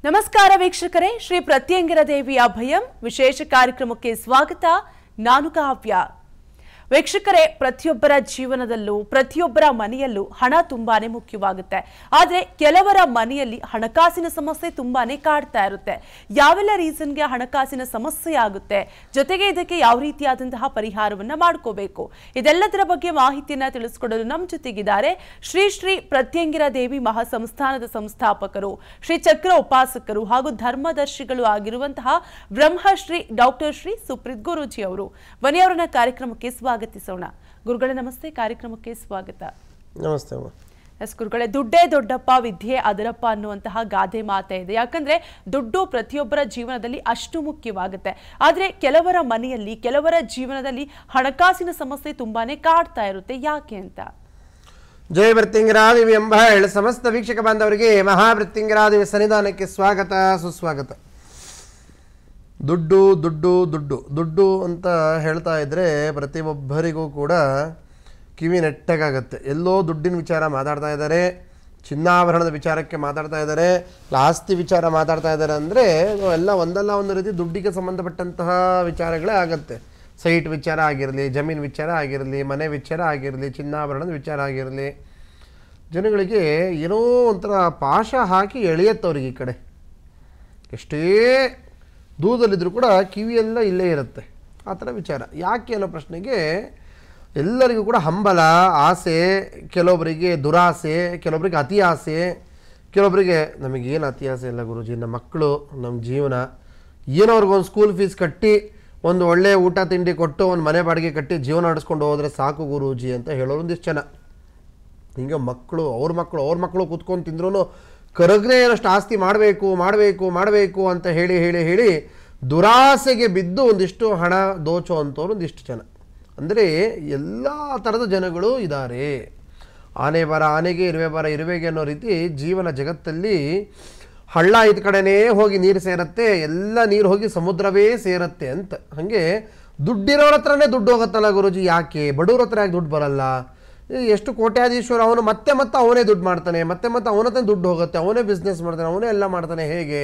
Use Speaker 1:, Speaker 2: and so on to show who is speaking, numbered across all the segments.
Speaker 1: ನಮಸ್ಕಾರ ವೀಕ್ಷಕರೇ, ಶ್ರೀ ಪ್ರತ್ಯಂಗಿರ ದೇವಿ ಅಭಯಂ ವಿಶೇಷ ಕಾರ್ಯಕ್ರಮಕ್ಕೆ ಸ್ವಾಗತ. ನಾನು ಕಾವ್ಯ. ವೀಕ್ಷಕರೇ, ಪ್ರತಿಯೊಬ್ಬರ ಜೀವನದಲ್ಲೂ ಪ್ರತಿಯೊಬ್ಬರ ಮನೆಯಲ್ಲೂ ಹಣ ತುಂಬಾನೇ ಮುಖ್ಯವಾಗುತ್ತೆ. ಆದರೆ ಕೆಲವರ ಮನೆಯಲ್ಲಿ ಹಣಕಾಸಿನ ಸಮಸ್ಯೆ ತುಂಬಾನೇ ಕಾಡ್ತಾ ಇರುತ್ತೆ. ಯಾವೆಲ್ಲ ರೀಸನ್ಗೆ ಹಣಕಾಸಿನ ಸಮಸ್ಯೆ ಆಗುತ್ತೆ, ಜೊತೆಗೆ ಇದಕ್ಕೆ ಯಾವ ರೀತಿಯಾದಂತಹ ಪರಿಹಾರವನ್ನ ಮಾಡ್ಕೋಬೇಕು, ಇದೆಲ್ಲದರ ಬಗ್ಗೆ ಮಾಹಿತಿಯನ್ನ ತಿಳಿಸ್ಕೊಡಲು ನಮ್ಮ ಜೊತೆಗಿದ್ದಾರೆ ಶ್ರೀ ಶ್ರೀ ಪ್ರತ್ಯಂಗಿರ ದೇವಿ ಮಹಾಸಂಸ್ಥಾನದ ಸಂಸ್ಥಾಪಕರು, ಶ್ರೀ ಚಕ್ರ ಉಪಾಸಕರು ಹಾಗೂ ಧರ್ಮದರ್ಶಿಗಳು ಆಗಿರುವಂತಹ ಬ್ರಹ್ಮಶ್ರೀ ಡಾಕ್ಟರ್ ಶ್ರೀ ಸುಪ್ರೀತ್ ಗುರೂಜಿ ಅವರು. ಬನ್ನಿ ಅವರನ್ನ ಕಾರ್ಯಕ್ರಮಕ್ಕೆ ಸ್ವಾಗತಿಸೋಣ. ಗುರುಗಳೇ ನಮಸ್ತೆ, ಕಾರ್ಯಕ್ರಮಕ್ಕೆ ಸ್ವಾಗತ.
Speaker 2: ನಮಸ್ತೆ.
Speaker 1: ಎಸ್ ಗುರುಗಳೇ, ದುಡ್ಡೇ ದೊಡ್ಡಪ್ಪ ವಿದ್ಯೆ ಅದರಪ್ಪ ಅನ್ನುವಂತಹ ಗಾದೆ ಮಾತೆ ಇದೆ. ಯಾಕಂದ್ರೆ ದುಡ್ಡು ಪ್ರತಿಯೊಬ್ಬರ ಜೀವನದಲ್ಲಿ ಅಷ್ಟು ಮುಖ್ಯವಾಗುತ್ತೆ. ಆದ್ರೆ ಕೆಲವರ ಮನೆಯಲ್ಲಿ ಕೆಲವರ ಜೀವನದಲ್ಲಿ ಹಣಕಾಸಿನ ಸಮಸ್ಯೆ ತುಂಬಾನೇ ಕಾಡ್ತಾ ಇರುತ್ತೆ. ಯಾಕೆ ಅಂತ?
Speaker 2: ಜಯ ಪ್ರತ್ಯಂಗಿರಾದೇವಿ ಎಂಬ ಸಮಸ್ತ ವೀಕ್ಷಕ ಬಾಂಧವರಿಗೆ ಮಹಾಪ್ರತ್ಯಂಗಿರಾದೇವಿ ಸನ್ನಿಧಾನಕ್ಕೆ ಸ್ವಾಗತ, ಸುಸ್ವಾಗತ. ದುಡ್ಡು ದುಡ್ಡು ದುಡ್ಡು ದುಡ್ಡು ಅಂತ ಹೇಳ್ತಾ ಇದ್ದರೆ ಪ್ರತಿಯೊಬ್ಬರಿಗೂ ಕೂಡ ಕಿವಿ ನೆಟ್ಟಗಾಗತ್ತೆ. ಎಲ್ಲೋ ದುಡ್ಡಿನ ವಿಚಾರ ಮಾತಾಡ್ತಾ ಇದ್ದಾರೆ, ಚಿನ್ನಾಭರಣದ ವಿಚಾರಕ್ಕೆ ಮಾತಾಡ್ತಾ ಇದ್ದಾರೆ, ಆಸ್ತಿ ವಿಚಾರ ಮಾತಾಡ್ತಾ ಇದ್ದಾರೆ. ಅಂದರೆ ಎಲ್ಲ ಒಂದಲ್ಲ ಒಂದು ರೀತಿ ದುಡ್ಡಿಗೆ ಸಂಬಂಧಪಟ್ಟಂತಹ ವಿಚಾರಗಳೇ ಆಗುತ್ತೆ. ಸೈಟ್ ವಿಚಾರ ಆಗಿರಲಿ, ಜಮೀನು ವಿಚಾರ ಆಗಿರಲಿ, ಮನೆ ವಿಚಾರ ಆಗಿರಲಿ, ಚಿನ್ನಾಭರಣದ ವಿಚಾರ ಆಗಿರಲಿ, ಜನಗಳಿಗೆ ಏನೋ ಒಂಥರ ಪಾಶ ಹಾಕಿ ಎಳೆಯತ್ತವ್ರಿಗೆ ಈ ಕಡೆ. ಎಷ್ಟೇ ದೂರದಲ್ಲಿದ್ದರೂ ಕೂಡ ಕಿವಿಯೆಲ್ಲ ಇಲ್ಲೇ ಇರುತ್ತೆ. ಆ ಥರ ವಿಚಾರ ಯಾಕೆ ಅನ್ನೋ ಪ್ರಶ್ನೆಗೆ ಎಲ್ಲರಿಗೂ ಕೂಡ ಹಂಬಲ, ಆಸೆ, ಕೆಲವೊಬ್ಬರಿಗೆ ದುರಾಸೆ, ಕೆಲವೊಬ್ಬರಿಗೆ ಅತಿ ಆಸೆ, ಕೆಲವೊಬ್ಬರಿಗೆ ನಮಗೇನು ಅತಿ ಆಸೆ ಇಲ್ಲ ಗುರೂಜಿ, ನಮ್ಮ ಮಕ್ಕಳು, ನಮ್ಮ ಜೀವನ, ಏನೋ ಅವ್ರಿಗೊಂದು ಸ್ಕೂಲ್ ಫೀಸ್ ಕಟ್ಟಿ, ಒಂದು ಒಳ್ಳೆಯ ಊಟ ತಿಂಡಿ ಕೊಟ್ಟು, ಒಂದು ಮನೆ ಬಾಡಿಗೆ ಕಟ್ಟಿ ಜೀವನ ನಡೆಸ್ಕೊಂಡು ಹೋದರೆ ಸಾಕು ಗುರೂಜಿ ಅಂತ ಹೇಳೋರು ಒಂದಿಷ್ಟು ಜನ. ಹಿಂಗೆ ಅವ್ರ ಮಕ್ಕಳು ಕೂತ್ಕೊಂಡು ತಿಂದ್ರೂ ಕರಗನೆ ಏನಷ್ಟು ಆಸ್ತಿ ಮಾಡಬೇಕು ಮಾಡಬೇಕು ಮಾಡಬೇಕು ಅಂತ ಹೇಳಿ ಹೇಳಿ ಹೇಳಿ ದುರಾಸೆಗೆ ಬಿದ್ದು ಒಂದಿಷ್ಟು ಹಣ ದೋಚೋ ಅಂಥವ್ರು ಒಂದಿಷ್ಟು ಜನ. ಅಂದರೆ ಎಲ್ಲ ಥರದ ಜನಗಳು ಇದ್ದಾರೆ. ಆನೆ ಬರ ಆನೆಗೆ, ಇರುವೆ ಬರ ಇರುವೆಗೆ ಅನ್ನೋ ರೀತಿ ಜೀವನ ಜಗತ್ತಲ್ಲಿ ಹಳ್ಳ ಇದ್ದ ಕಡೆನೇ ಹೋಗಿ ನೀರು ಸೇರತ್ತೆ, ಎಲ್ಲ ನೀರು ಹೋಗಿ ಸಮುದ್ರವೇ ಸೇರತ್ತೆ ಅಂತ. ಹಾಗೆ ದುಡ್ಡಿರೋರ ಹತ್ರನೇ ದುಡ್ಡು ಹೋಗುತ್ತಲ್ಲ ಗುರೂಜಿ, ಯಾಕೆ ಬಡವ್ರ ಹತ್ರ ಯಾಕೆ ದುಡ್ಡು ಬರಲ್ಲ? ಎಷ್ಟು ಕೋಟ್ಯಾಧೀಶ್ವರ ಅವನು ಮತ್ತೆ ಅವನೇ ದುಡ್ಡು ಮಾಡ್ತಾನೆ, ಮತ್ತೆ ಅವನ ಹತ್ರ ದುಡ್ಡು ಹೋಗುತ್ತೆ, ಅವನೇ ಬಿಸ್ನೆಸ್ ಮಾಡ್ತಾನೆ, ಅವನೇ ಎಲ್ಲ ಮಾಡ್ತಾನೆ. ಹೇಗೆ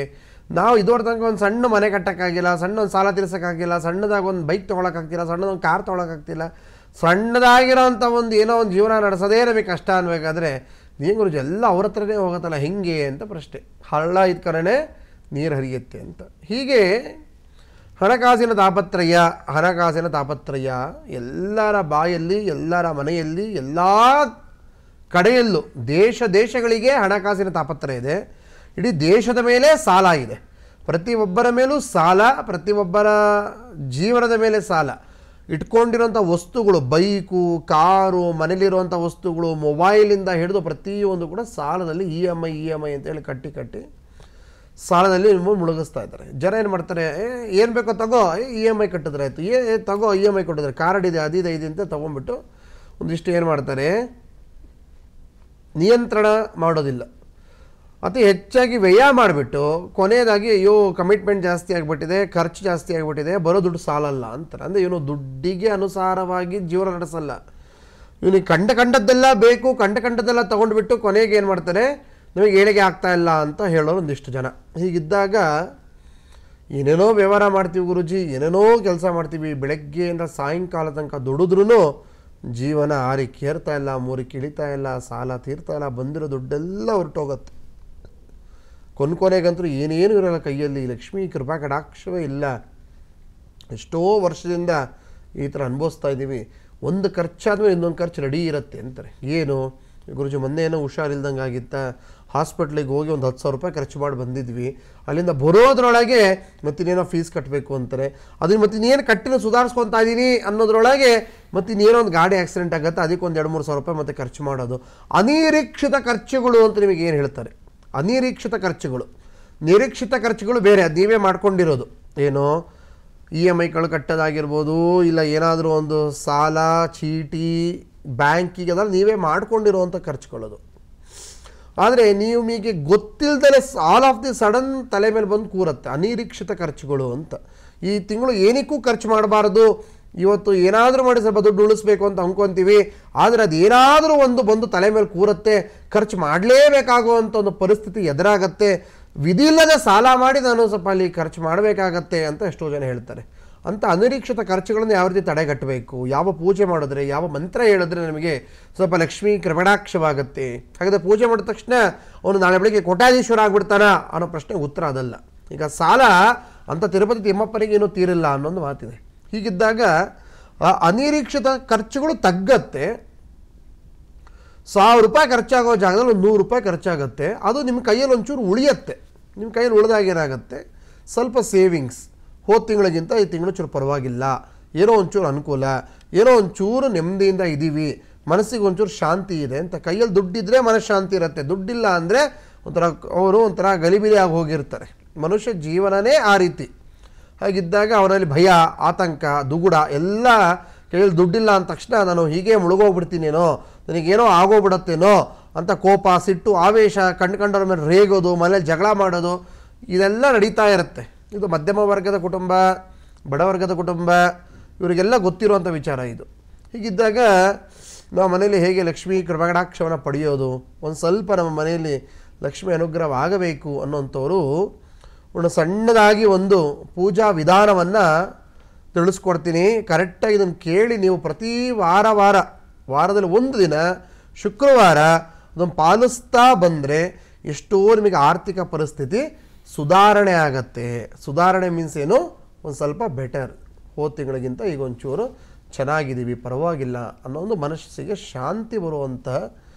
Speaker 2: ನಾವು ಇದುವರೆ ತನಕ ಒಂದು ಸಣ್ಣ ಮನೆ ಕಟ್ಟೋಕ್ಕಾಗಿಲ್ಲ, ಸಣ್ಣ ಒಂದು ಸಾಲ ತೀರ್ಸೋಕ್ಕಾಗಿಲ್ಲ, ಸಣ್ಣದಾಗಿ ಒಂದು ಬೈಕ್ ತೊಗೊಳಕ್ಕಾಗ್ತಿಲ್ಲ, ಸಣ್ಣದೊಂದು ಕಾರ್ ತೊಗೊಳಕ್ಕಾಗ್ತಿಲ್ಲ, ಸಣ್ಣದಾಗಿರೋಂಥ ಒಂದು ಏನೋ ಒಂದು ಜೀವನ ನಡೆಸೋದೇ ನಮಗೆ ಕಷ್ಟ ಅನ್ಬೇಕಾದ್ರೆ ನೀನು ಗುರುಜಿ ಎಲ್ಲ ಅವ್ರ ಹತ್ರನೇ ಹೋಗುತ್ತಲ್ಲ ಹೆಂಗೆ ಅಂತ ಪ್ರಶ್ನೆ. ಹಳ್ಳ ಇದ್ದ ಕಡೆನೇ ನೀರು ಹರಿಯುತ್ತೆ ಅಂತ. ಹೀಗೆ ಹಣಕಾಸಿನ ತಾಪತ್ರಯ ಎಲ್ಲರ ಬಾಯಲ್ಲಿ, ಎಲ್ಲರ ಮನೆಯಲ್ಲಿ, ಎಲ್ಲ ಕಡೆಯಲ್ಲೂ ದೇಶಗಳಿಗೆ ಹಣಕಾಸಿನ ತಾಪತ್ರಯ ಇದೆ. ಇಡೀ ದೇಶದ ಮೇಲೆ ಸಾಲ ಇದೆ, ಪ್ರತಿಯೊಬ್ಬರ ಮೇಲೂ ಸಾಲ, ಪ್ರತಿಯೊಬ್ಬರ ಜೀವನದ ಮೇಲೆ ಸಾಲ. ಇಟ್ಕೊಂಡಿರೋಂಥ ವಸ್ತುಗಳು, ಬೈಕು, ಕಾರು, ಮನೇಲಿರುವಂಥ ವಸ್ತುಗಳು, ಮೊಬೈಲಿಂದ ಹಿಡಿದು ಪ್ರತಿಯೊಂದು ಕೂಡ ಸಾಲದಲ್ಲಿ ಇ ಎಮ್ ಐ ಅಂತೇಳಿ ಕಟ್ಟಿ ಸಾಲದಲ್ಲಿ ಮುಳುಗಿಸ್ತಾ ಇದ್ದಾರೆ. ಜನ ಏನು ಮಾಡ್ತಾರೆ, ಏನು ಬೇಕೋ ತಗೋ, ಇ ಎಮ್ ಐ ಕಟ್ಟಿದ್ರೆ ಆಯಿತು, ತಗೋ ಇ ಎಮ್ ಐ ಕೊಟ್ಟಿದ್ರೆ, ಕಾರ್ಡ್ ಇದೆ, ಅದಿದೆ ಅಂತ ತೊಗೊಂಡ್ಬಿಟ್ಟು ಒಂದಿಷ್ಟು ಏನು ಮಾಡ್ತಾರೆ, ನಿಯಂತ್ರಣ ಮಾಡೋದಿಲ್ಲ, ಅತಿ ಹೆಚ್ಚಾಗಿ ವ್ಯಯ ಮಾಡಿಬಿಟ್ಟು ಕೊನೆಯದಾಗಿ ಕಮಿಟ್ಮೆಂಟ್ ಜಾಸ್ತಿ ಆಗಿಬಿಟ್ಟಿದೆ, ಖರ್ಚು ಜಾಸ್ತಿ ಆಗಿಬಿಟ್ಟಿದೆ, ಬರೋ ದುಡ್ಡು ಸಾಲಲ್ಲ ಅಂತಾರೆ. ಅಂದರೆ ಇವನು ದುಡ್ಡಿಗೆ ಅನುಸಾರವಾಗಿ ಜೀವನ ನಡೆಸಲ್ಲ, ಇವನಿಗೆ ಕಂಡದ್ದೆಲ್ಲ ಬೇಕು, ಕಂಡದ್ದೆಲ್ಲ ತೊಗೊಂಡ್ಬಿಟ್ಟು ಕೊನೆಗೆ ಏನು ಮಾಡ್ತಾರೆ, ನಮಗೆ ಏಳಿಗೆ ಆಗ್ತಾ ಇಲ್ಲ ಅಂತ ಹೇಳೋರು ಒಂದಿಷ್ಟು ಜನ. ಹೀಗಿದ್ದಾಗ ಏನೇನೋ ವ್ಯವಹಾರ ಮಾಡ್ತೀವಿ ಗುರುಜಿ, ಏನೇನೋ ಕೆಲಸ ಮಾಡ್ತೀವಿ, ಬೆಳಗ್ಗೆಯಿಂದ ಸಾಯಂಕಾಲ ತನಕ ದುಡಿದ್ರೂ ಜೀವನ ಆರಿಗೆ ಕೇರ್ತಾ ಇಲ್ಲ, ಮೂರಿಗೆ ಇಳಿತಾ ಇಲ್ಲ, ಸಾಲ ತೀರ್ತಾ ಇಲ್ಲ, ಬಂದಿರೋ ದುಡ್ಡೆಲ್ಲ ಹೊರಟೋಗತ್ತೆ. ಕೊನೆಗಂತೂ ಏನೇನು ಇರೋಲ್ಲ ಕೈಯಲ್ಲಿ, ಲಕ್ಷ್ಮೀ ಕೃಪಾ ಕಟಾಕ್ಷವೇ ಇಲ್ಲ. ಎಷ್ಟೋ ವರ್ಷದಿಂದ ಈ ಥರ ಅನುಭವಿಸ್ತಾ ಇದ್ದೀವಿ. ಒಂದು ಖರ್ಚಾದ್ಮೇಲೆ ಇನ್ನೊಂದು ಖರ್ಚು ರೆಡಿ ಇರುತ್ತೆ ಅಂತಾರೆ. ಏನು ಗುರುಜಿ, ಮೊನ್ನೆ ಏನೋ ಹುಷಾರಿಲ್ದಂಗೆ ಆಗಿತ್ತ, ಹಾಸ್ಪಿಟ್ಲಿಗೆ ಹೋಗಿ ಒಂದು 10,000 ರೂಪಾಯಿ ಖರ್ಚು ಮಾಡಿ ಬಂದಿದ್ವಿ, ಅಲ್ಲಿಂದ ಬರೋದ್ರೊಳಗೆ ಮತ್ತಿನ್ನೇನೋ ಫೀಸ್ ಕಟ್ಟಬೇಕು ಅಂತಾರೆ. ಅದನ್ನು ಮತ್ತಿನ್ನೇನು ಕಟ್ಟಿನ ಸುಧಾರಿಸ್ಕೊತಾ ಇದ್ದೀನಿ ಅನ್ನೋದ್ರೊಳಗೆ ಮತ್ತಿನ್ನೇನೋ ಒಂದು ಗಾಡಿ ಆಕ್ಸಿಡೆಂಟ್ ಆಗುತ್ತೆ, ಅದಕ್ಕೊಂದು 2-3 ಸಾವಿರ ರೂಪಾಯಿ ಮತ್ತೆ ಖರ್ಚು ಮಾಡೋದು. ಅನಿರೀಕ್ಷಿತ ಖರ್ಚುಗಳು ಅಂತ ನಿಮಗೆ ಏನು ಹೇಳ್ತಾರೆ? ಅನಿರೀಕ್ಷಿತ ಖರ್ಚುಗಳು, ನಿರೀಕ್ಷಿತ ಖರ್ಚುಗಳು ಬೇರೆ, ಅದು ನೀವೇ ಮಾಡ್ಕೊಂಡಿರೋದು. ಏನೋ ಇ ಎಮ್ ಐಗಳು ಕಟ್ಟೋದಾಗಿರ್ಬೋದು, ಇಲ್ಲ ಏನಾದರೂ ಒಂದು ಸಾಲ ಚೀಟಿ ಬ್ಯಾಂಕಿಗೆ ಅದೆಲ್ಲ ನೀವೇ ಮಾಡ್ಕೊಂಡಿರೋವಂಥ ಖರ್ಚುಗಳದು. ಆದರೆ ನಿಮಗೆ ಗೊತ್ತಿಲ್ಲದೆ ಆಲ್ ಆಫ್ ದಿ ಸಡನ್ ತಲೆ ಮೇಲೆ ಬಂದು ಕೂರುತ್ತೆ ಅನಿರೀಕ್ಷಿತ ಖರ್ಚುಗಳು ಅಂತ. ಈ ತಿಂಗಳು ಏನಕ್ಕೂ ಖರ್ಚು ಮಾಡಬಾರ್ದು, ಇವತ್ತು ಏನಾದರೂ ಮಾಡಿ ಸ್ವಲ್ಪ ದುಡ್ಡು ಉಳಿಸ್ಬೇಕು ಅಂತ ಅಂದ್ಕೊತೀವಿ, ಆದರೆ ಅದು ಏನಾದರೂ ಒಂದು ಬಂದು ತಲೆ ಮೇಲೆ ಕೂರುತ್ತೆ, ಖರ್ಚು ಮಾಡಲೇಬೇಕಾಗುವಂಥ ಒಂದು ಪರಿಸ್ಥಿತಿ ಎದುರಾಗತ್ತೆ, ವಿಧಿ ಇಲ್ಲದೆ ಸಾಲ ಮಾಡಿ ನಾನು ಸ್ವಲ್ಪ ಅಲ್ಲಿ ಖರ್ಚು ಮಾಡಬೇಕಾಗತ್ತೆ ಅಂತ ಎಷ್ಟೋ ಜನ ಹೇಳ್ತಾರೆ. ಅಂಥ ಅನಿರೀಕ್ಷಿತ ಖರ್ಚುಗಳನ್ನು ಯಾವ ರೀತಿ ತಡೆಗಟ್ಟಬೇಕು, ಯಾವ ಪೂಜೆ ಮಾಡಿದ್ರೆ, ಯಾವ ಮಂತ್ರ ಹೇಳಿದ್ರೆ ನಮಗೆ ಸ್ವಲ್ಪ ಲಕ್ಷ್ಮೀ ಕೃಪಣಾಕ್ಷವಾಗುತ್ತೆ. ಹಾಗಾದರೆ ಪೂಜೆ ಮಾಡಿದ ತಕ್ಷಣ ಅವನು ನಾಳೆ ಬೆಳಿಗ್ಗೆ ಕೋಟ್ಯಾಧೀಶ್ವರ ಆಗ್ಬಿಡ್ತಾನ ಅನ್ನೋ ಪ್ರಶ್ನೆಗೆ ಉತ್ತರ ಅದಲ್ಲ. ಈಗ ಸಾಲ ಅಂತ ತಿರುಪತಿ ತಿಮ್ಮಪ್ಪನಿಗೆ ಏನೂ ತೀರಿಲ್ಲ ಅನ್ನೋದು ಮಾತಿದೆ. ಹೀಗಿದ್ದಾಗ ಅನಿರೀಕ್ಷಿತ ಖರ್ಚುಗಳು ತಗ್ಗತ್ತೆ. 1000 ರೂಪಾಯಿ ಖರ್ಚಾಗೋ ಜಾಗದಲ್ಲಿ ಒಂದು 100 ರೂಪಾಯಿ ಖರ್ಚಾಗುತ್ತೆ. ಅದು ನಿಮ್ಮ ಕೈಯಲ್ಲಿ ಒಂಚೂರು ಉಳಿಯತ್ತೆ. ನಿಮ್ಮ ಕೈಯಲ್ಲಿ ಉಳಿದಾಗ ಏನಾಗುತ್ತೆ, ಸ್ವಲ್ಪ ಸೇವಿಂಗ್ಸ್, ಹೋದ ತಿಂಗಳಿಗಿಂತ ಈ ತಿಂಗಳು ಚೂರು ಪರವಾಗಿಲ್ಲ, ಏನೋ ಒಂಚೂರು ಅನುಕೂಲ, ಏನೋ ಒಂಚೂರು ನೆಮ್ಮದಿಯಿಂದ ಇದ್ದೀವಿ, ಮನಸ್ಸಿಗೆ ಒಂಚೂರು ಶಾಂತಿ ಇದೆ ಅಂತ. ಕೈಯಲ್ಲಿ ದುಡ್ಡಿದ್ರೆ ಮನಃಶಾಂತಿ ಇರುತ್ತೆ, ದುಡ್ಡಿಲ್ಲ ಅಂದರೆ ಒಂಥರ ಗಲಿಬಿಲಿ ಆಗಿ ಹೋಗಿರ್ತಾರೆ. ಮನುಷ್ಯ ಜೀವನನೇ ಆ ರೀತಿ. ಹಾಗಿದ್ದಾಗ ಅವರಲ್ಲಿ ಭಯ, ಆತಂಕ, ದುಗುಡ ಎಲ್ಲ, ಕೈಯಲ್ಲಿ ದುಡ್ಡಿಲ್ಲ ಅಂದ ತಕ್ಷಣ ನಾನು ಹೀಗೆ ಮುಳುಗೋಗ್ಬಿಡ್ತೀನೇನೋ, ನನಗೇನೋ ಆಗೋಗ್ಬಿಡತ್ತೇನೋ ಅಂತ ಕೋಪ, ಸಿಟ್ಟು, ಆವೇಶ, ಕಂಡ್ರ ಮೇಲೆ ರೇಗೋದು, ಮನೇಲಿ ಜಗಳ ಮಾಡೋದು, ಇದೆಲ್ಲ ನಡೀತಾ ಇರುತ್ತೆ. ಇದು ಮಧ್ಯಮ ವರ್ಗದ ಕುಟುಂಬ, ಬಡವರ್ಗದ ಕುಟುಂಬ, ಇವರಿಗೆಲ್ಲ ಗೊತ್ತಿರುವಂಥ ವಿಚಾರ ಇದು. ಹೀಗಿದ್ದಾಗ ನಾವು ಮನೆಯಲ್ಲಿ ಹೇಗೆ ಲಕ್ಷ್ಮೀ ಕೃಪಕಟಾಕ್ಷವನ್ನು ಪಡೆಯೋದು, ಒಂದು ಸ್ವಲ್ಪ ನಮ್ಮ ಮನೆಯಲ್ಲಿ ಲಕ್ಷ್ಮಿ ಅನುಗ್ರಹವಾಗಬೇಕು ಅನ್ನೋಂಥವರು ಒಂದು ಸಣ್ಣದಾಗಿ ಒಂದು ಪೂಜಾ ವಿಧಾನವನ್ನು ತಿಳಿಸ್ಕೊಡ್ತೀನಿ. ಕರೆಕ್ಟಾಗಿ ಇದನ್ನು ಕೇಳಿ ನೀವು ಪ್ರತಿ ವಾರದಲ್ಲಿ ಒಂದು ದಿನ ಶುಕ್ರವಾರ ಅದನ್ನು ಪಾಲಿಸ್ತಾ ಬಂದರೆ ಎಷ್ಟೋ ನಿಮಗೆ ಆರ್ಥಿಕ ಪರಿಸ್ಥಿತಿ ಸುಧಾರಣೆ ಆಗತ್ತೆ. ಸುಧಾರಣೆ ಮೀನ್ಸ್ ಏನು, ಒಂದು ಸ್ವಲ್ಪ ಬೆಟರ್, ಹೋದ ತಿಂಗಳಿಗಿಂತ ಈಗ ಒಂಚೂರು ಚೆನ್ನಾಗಿದ್ದೀವಿ, ಪರವಾಗಿಲ್ಲ ಅನ್ನೋ ಒಂದು ಮನಸ್ಸಿಗೆ ಶಾಂತಿ ಬರುವಂತಹ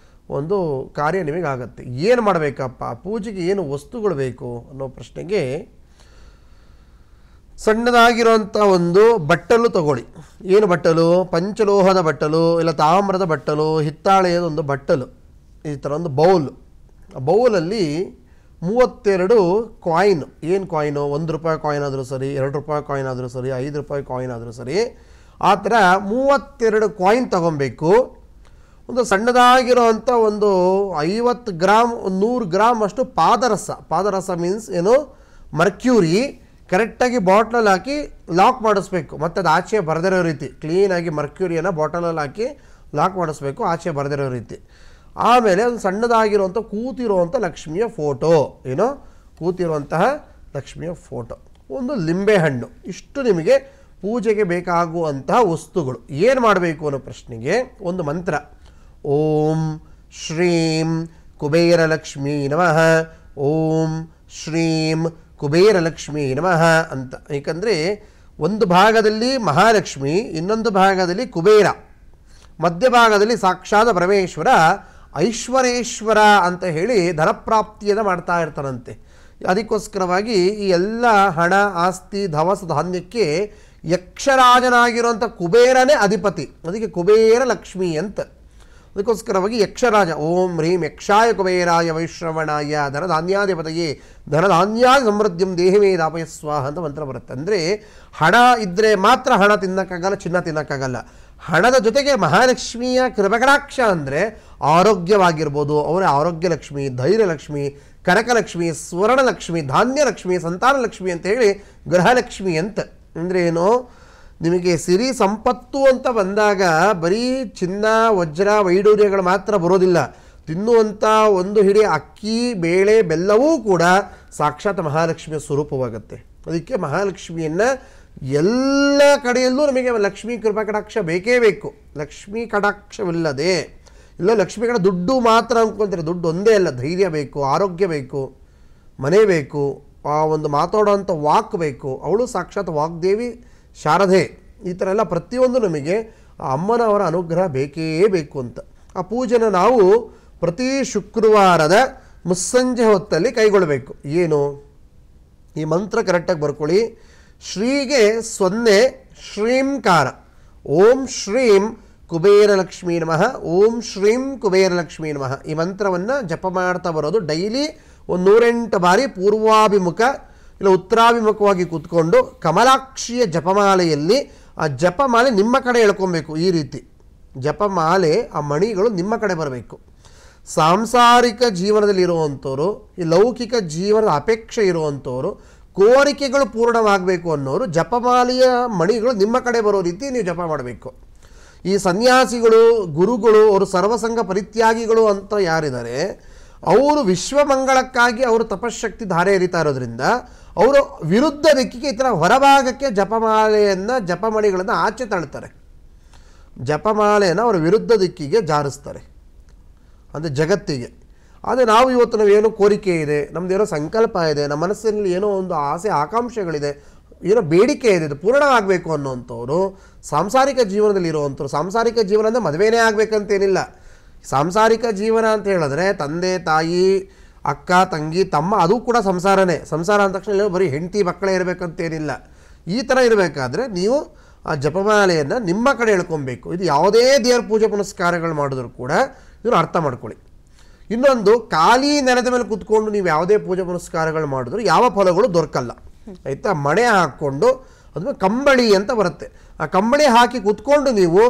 Speaker 2: ಒಂದು ಕಾರ್ಯ ನಿಮಗಾಗತ್ತೆ. ಏನು ಮಾಡಬೇಕಪ್ಪ, ಪೂಜೆಗೆ ಏನು ವಸ್ತುಗಳು ಬೇಕು ಅನ್ನೋ ಪ್ರಶ್ನೆಗೆ ಸಣ್ಣದಾಗಿರೋಂಥ ಒಂದು ಬಟ್ಟಲು ತಗೊಳ್ಳಿ. ಏನು ಬಟ್ಟಲು? ಪಂಚಲೋಹದ ಬಟ್ಟಲು, ಇಲ್ಲ ತಾಮ್ರದ ಬಟ್ಟಲು, ಹಿತ್ತಾಳೆಯದ ಒಂದು ಬಟ್ಟಲು, ಈ ಥರ ಒಂದು ಬೌಲ್. ಆ ಬೌಲಲ್ಲಿ 32 ಕಾಯಿನ್. ಏನು ಕಾಯಿನು? 1 ರೂಪಾಯಿ ಕಾಯಿನ್ ಆದರೂ ಸರಿ, 2 ರೂಪಾಯಿ ಕಾಯಿನ್ ಆದರೂ ಸರಿ, 5 ರೂಪಾಯಿ ಕಾಯಿನ್ ಆದರೂ ಸರಿ, ಆ ಥರ 32 ಕಾಯಿನ್ ತಗೊಬೇಕು. ಒಂದು ಸಣ್ಣದಾಗಿರೋವಂಥ ಒಂದು 50 ಗ್ರಾಮ್, 100 ಗ್ರಾಮ್ ಅಷ್ಟು ಪಾದರಸ ಮೀನ್ಸ್ ಏನು, ಮರ್ಕ್ಯೂರಿ, ಕರೆಕ್ಟಾಗಿ ಬಾಟ್ಲಲ್ಲಿ ಹಾಕಿ ಲಾಕ್ ಮಾಡಿಸ್ಬೇಕು. ಮತ್ತು ಅದು ಆಚೆ ಬರದಿರೋ ರೀತಿ ಕ್ಲೀನಾಗಿ ಮರ್ಕ್ಯೂರಿಯನ್ನು ಬಾಟಲಲ್ಲಿ ಹಾಕಿ ಲಾಕ್ ಮಾಡಿಸ್ಬೇಕು, ಆಚೆ ಬರದಿರೋ ರೀತಿ. ಆಮೇಲೆ ಒಂದು ಸಣ್ಣದಾಗಿರುವಂಥ ಕೂತಿರುವಂಥ ಲಕ್ಷ್ಮಿಯ ಫೋಟೋ, ಏನೋ ಕೂತಿರುವಂತಹ ಲಕ್ಷ್ಮಿಯ ಫೋಟೋ, ಒಂದು ಲಿಂಬೆಹಣ್ಣು, ಇಷ್ಟು ನಿಮಗೆ ಪೂಜೆಗೆ ಬೇಕಾಗುವಂತಹ ವಸ್ತುಗಳು. ಏನು ಮಾಡಬೇಕು ಅನ್ನೋ ಪ್ರಶ್ನೆಗೆ ಒಂದು ಮಂತ್ರ, ಓಂ ಶ್ರೀಂ ಕುಬೇರಲಕ್ಷ್ಮೀ ನಮಃ, ಓಂ ಶ್ರೀಂ ಕುಬೇರಲಕ್ಷ್ಮೀ ನಮಃ ಅಂತ. ಏಕೆಂದರೆ ಒಂದು ಭಾಗದಲ್ಲಿ ಮಹಾಲಕ್ಷ್ಮಿ, ಇನ್ನೊಂದು ಭಾಗದಲ್ಲಿ ಕುಬೇರ, ಮಧ್ಯಭಾಗದಲ್ಲಿ ಸಾಕ್ಷಾತ್ ಪರಮೇಶ್ವರ ಐಶ್ವರೇಶ್ವರ ಅಂತ ಹೇಳಿ ಧನಪ್ರಾಪ್ತಿಯನ್ನು ಮಾಡ್ತಾ ಇರ್ತಾರಂತೆ. ಅದಕ್ಕೋಸ್ಕರವಾಗಿ ಈ ಎಲ್ಲ ಹಣ, ಆಸ್ತಿ, ದವಸ ಧಾನ್ಯಕ್ಕೆ ಯಕ್ಷರಾಜನಾಗಿರುವಂಥ ಕುಬೇರನೇ ಅಧಿಪತಿ, ಅದಕ್ಕೆ ಕುಬೇರ ಲಕ್ಷ್ಮಿ ಅಂತ. ಅದಕ್ಕೋಸ್ಕರವಾಗಿ ಯಕ್ಷರಾಜ, ಓಂ ಹ್ರೀಂ ಯಕ್ಷಾಯ ಕುಬೇರಾಯ ವೈಶ್ರವಣಾಯ ಧನಧಾನ್ಯಾಧಿಪತಿಯೇ ಧನಧಾನ್ಯಾದಿ ಸಮೃದ್ಧಿಂ ದೇಹಿಮೇ ದಾಪಯ ಸ್ವಾಹ ಅಂತ ಮಂತ್ರ ಬರುತ್ತೆ. ಅಂದರೆ ಹಣ ಇದ್ದರೆ ಮಾತ್ರ ಹಣ ತಿನ್ನಕ್ಕಾಗಲ್ಲ, ಚಿನ್ನ ತಿನ್ನಕ್ಕಾಗಲ್ಲ. ಹಣದ ಜೊತೆಗೆ ಮಹಾಲಕ್ಷ್ಮಿಯ ಕೃಪಕಟಾಕ್ಷ ಅಂದರೆ ಆರೋಗ್ಯವಾಗಿರ್ಬೋದು, ಅವರ ಆರೋಗ್ಯ ಲಕ್ಷ್ಮಿ, ಧೈರ್ಯ ಲಕ್ಷ್ಮಿ, ಕನಕಲಕ್ಷ್ಮಿ, ಸ್ವರ್ಣಲಕ್ಷ್ಮಿ, ಧಾನ್ಯಲಕ್ಷ್ಮಿ, ಸಂತಾನಲಕ್ಷ್ಮಿ ಅಂತ ಹೇಳಿ ಗೃಹಲಕ್ಷ್ಮಿ ಅಂತ. ಅಂದರೆ ಏನು, ನಿಮಗೆ ಸಿರಿ ಸಂಪತ್ತು ಅಂತ ಬಂದಾಗ ಬರೀ ಚಿನ್ನ, ವಜ್ರ, ವೈಡೂರ್ಯಗಳು ಮಾತ್ರ ಬರೋದಿಲ್ಲ. ತಿನ್ನುವಂಥ ಒಂದು ಹಿಡಿ ಅಕ್ಕಿ, ಬೇಳೆ, ಬೆಲ್ಲವೂ ಕೂಡ ಸಾಕ್ಷಾತ್ ಮಹಾಲಕ್ಷ್ಮಿಯ ಸ್ವರೂಪವಾಗುತ್ತೆ. ಅದಕ್ಕೆ ಮಹಾಲಕ್ಷ್ಮಿಯನ್ನು ಎಲ್ಲ ಕಡೆಯಲ್ಲೂ ನಮಗೆ ಲಕ್ಷ್ಮೀ ಕೃಪಾ ಕಟಾಕ್ಷ ಬೇಕೇ ಬೇಕು. ಲಕ್ಷ್ಮೀ ಕಟಾಕ್ಷವಿಲ್ಲದೆ ಇಲ್ಲ, ಲಕ್ಷ್ಮೀ ಕಡೆ ದುಡ್ಡು ಮಾತ್ರ ಅಂದ್ಕೊತಾರೆ. ದುಡ್ಡು ಒಂದೇ ಅಲ್ಲ, ಧೈರ್ಯ ಬೇಕು, ಆರೋಗ್ಯ ಬೇಕು, ಮನೆ ಬೇಕು, ಆ ಒಂದು ಮಾತಾಡೋವಂಥ ವಾಕ್ ಬೇಕು. ಅವಳು ಸಾಕ್ಷಾತ್ ವಾಗ್ದೇವಿ ಶಾರದೆ. ಈ ಥರ ಎಲ್ಲ ಪ್ರತಿಯೊಂದು ನಮಗೆ ಆ ಅಮ್ಮನವರ ಅನುಗ್ರಹ ಬೇಕೇ ಬೇಕು ಅಂತ. ಆ ಪೂಜೆನ ನಾವು ಪ್ರತಿ ಶುಕ್ರವಾರದ ಮುಸ್ಸಂಜೆ ಹೊತ್ತಲ್ಲಿ ಕೈಗೊಳ್ಳಬೇಕು. ಏನು, ಈ ಮಂತ್ರ ಕರೆಕ್ಟಾಗಿ ಬರ್ಕೊಳ್ಳಿ. ಶ್ರೀಗೆ 0 ಶ್ರೀಂಕಾರ, ಓಂ ಶ್ರೀಂ ಕುಬೇರಲಕ್ಷ್ಮೀ ನಮಃ, ಓಂ ಶ್ರೀಂ ಕುಬೇರಲಕ್ಷ್ಮೀ ನಮಃ. ಈ ಮಂತ್ರವನ್ನು ಜಪ ಮಾಡ್ತಾ ಬರೋದು ಡೈಲಿ ಒಂದು 108 ಬಾರಿ ಪೂರ್ವಾಭಿಮುಖ ಇಲ್ಲ ಉತ್ತರಾಭಿಮುಖವಾಗಿ ಕೂತ್ಕೊಂಡು ಕಮಲಾಕ್ಷಿಯ ಜಪಮಾಲೆಯಲ್ಲಿ ಆ ಜಪಮಾಲೆ ನಿಮ್ಮ ಕಡೆ ಎಳ್ಕೊಬೇಕು. ಈ ರೀತಿ ಜಪಮಾಲೆ, ಆ ಮಣಿಗಳು ನಿಮ್ಮ ಕಡೆ ಬರಬೇಕು. ಸಾಂಸಾರಿಕ ಜೀವನದಲ್ಲಿ ಇರುವಂಥವ್ರು, ಈ ಲೌಕಿಕ ಜೀವನದ ಅಪೇಕ್ಷೆ ಇರುವಂಥವ್ರು ಕೋರಿಕೆಗಳು ಪೂರ್ಣವಾಗಬೇಕು ಅನ್ನೋರು ಜಪಮಾಲೆಯ ಮಣಿಗಳು ನಿಮ್ಮ ಕಡೆ ಬರೋ ರೀತಿ ನೀವು ಜಪ ಮಾಡಬೇಕು. ಈ ಸನ್ಯಾಸಿಗಳು, ಗುರುಗಳು, ಅವರು ಸರ್ವಸಂಗ ಪರಿತ್ಯಾಗಿಗಳು ಅಂತ ಯಾರಿದ್ದಾರೆ, ಅವರು ವಿಶ್ವಮಂಗಳಕ್ಕಾಗಿ ಅವರು ತಪಶಕ್ತಿ ಧಾರೆ ಎರಿತಾ ಇರೋದ್ರಿಂದ ಅವರು ವಿರುದ್ಧ ದಿಕ್ಕಿಗೆ ಈ ಥರ ಹೊರಭಾಗಕ್ಕೆ ಜಪಮಾಲೆಯನ್ನು, ಜಪಮಣಿಗಳನ್ನು ಆಚೆ ತಳ್ತಾರೆ. ಜಪಮಾಲೆಯನ್ನು ಅವರು ವಿರುದ್ಧ ದಿಕ್ಕಿಗೆ ಜಾರಿಸ್ತಾರೆ, ಅಂದರೆ ಜಗತ್ತಿಗೆ. ಆದರೆ ನಾವು ಇವತ್ತು ನಾವೇನೋ ಕೋರಿಕೆ ಇದೆ, ನಮ್ಮದೇನೋ ಸಂಕಲ್ಪ ಇದೆ, ನಮ್ಮ ಮನಸ್ಸಿನಲ್ಲಿ ಏನೋ ಒಂದು ಆಸೆ ಆಕಾಂಕ್ಷೆಗಳಿದೆ, ಏನೋ ಬೇಡಿಕೆ ಇದೆ, ಇದು ಪೂರ್ಣವಾಗಬೇಕು ಅನ್ನೋವಂಥವ್ರು ಸಾಂಸಾರಿಕ ಜೀವನದಲ್ಲಿ ಇರುವಂಥವ್ರು. ಸಾಂಸಾರಿಕ ಜೀವನ ಅಂದರೆ ಮದುವೆನೇ ಆಗಬೇಕಂತೇನಿಲ್ಲ. ಸಾಂಸಾರಿಕ ಜೀವನ ಅಂತ ಹೇಳಿದ್ರೆ ತಂದೆ ತಾಯಿ ಅಕ್ಕ ತಂಗಿ ತಮ್ಮ ಅದು ಕೂಡ ಸಂಸಾರನೇ. ಸಂಸಾರ ಅಂದ ತಕ್ಷಣ ಬರೀ ಹೆಂಡತಿ ಮಕ್ಕಳೇ ಇರಬೇಕಂತೇನಿಲ್ಲ. ಈ ಥರ ಇರಬೇಕಾದ್ರೆ ನೀವು ಆ ಜಪಮಾಲೆಯನ್ನು ನಿಮ್ಮ ಕಡೆ ಹೇಳ್ಕೊಬೇಕು. ಇದು ಯಾವುದೇ ದೇವರ ಪೂಜೆ ಪುನಸ್ಕಾರಗಳು ಮಾಡಿದ್ರು ಕೂಡ ಇದನ್ನು ಅರ್ಥ ಮಾಡ್ಕೊಳ್ಳಿ. ಇನ್ನೊಂದು, ಖಾಲಿ ನೆಲದ ಮೇಲೆ ಕೂತ್ಕೊಂಡು ನೀವು ಯಾವುದೇ ಪೂಜೆ ಪುನಸ್ಕಾರಗಳು ಮಾಡಿದ್ರು ಯಾವ ಫಲಗಳು ದೊರಕಲ್ಲ, ಆಯಿತಾ. ಮಣೆ ಹಾಕ್ಕೊಂಡು ಅದ್ರ ಕಂಬಳಿ ಅಂತ ಬರುತ್ತೆ, ಆ ಕಂಬಳಿ ಹಾಕಿ ಕೂತ್ಕೊಂಡು ನೀವು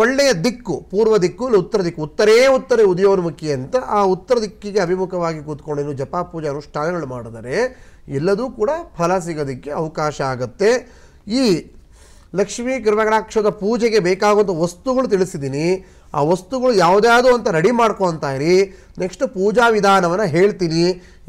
Speaker 2: ಒಳ್ಳೆಯ ದಿಕ್ಕು, ಪೂರ್ವ ದಿಕ್ಕು ಇಲ್ಲ ಉತ್ತರ ದಿಕ್ಕು, ಉತ್ತರೇ ಉದಯೋನ್ಮುಖಿ ಅಂತ ಆ ಉತ್ತರ ದಿಕ್ಕಿಗೆ ಅಭಿಮುಖವಾಗಿ ಕೂತ್ಕೊಂಡು ನೀವು ಜಪ ಪೂಜೆ ಅನುಷ್ಠಾನಗಳು ಮಾಡಿದರೆ ಎಲ್ಲದೂ ಕೂಡ ಫಲ ಸಿಗೋದಕ್ಕೆ ಅವಕಾಶ ಆಗುತ್ತೆ. ಈ ಲಕ್ಷ್ಮೀ ಕೃಪಕಟಾಕ್ಷದ ಪೂಜೆಗೆ ಬೇಕಾಗುವಂಥ ವಸ್ತುಗಳು ತಿಳಿಸಿದ್ದೀನಿ. ಆ ವಸ್ತುಗಳು ಯಾವುದ್ಯಾವುದು ಅಂತ ರೆಡಿ ಮಾಡ್ಕೊತಾ ಇರಿ. ನೆಕ್ಸ್ಟ್ ಪೂಜಾ ವಿಧಾನವನ್ನು ಹೇಳ್ತೀನಿ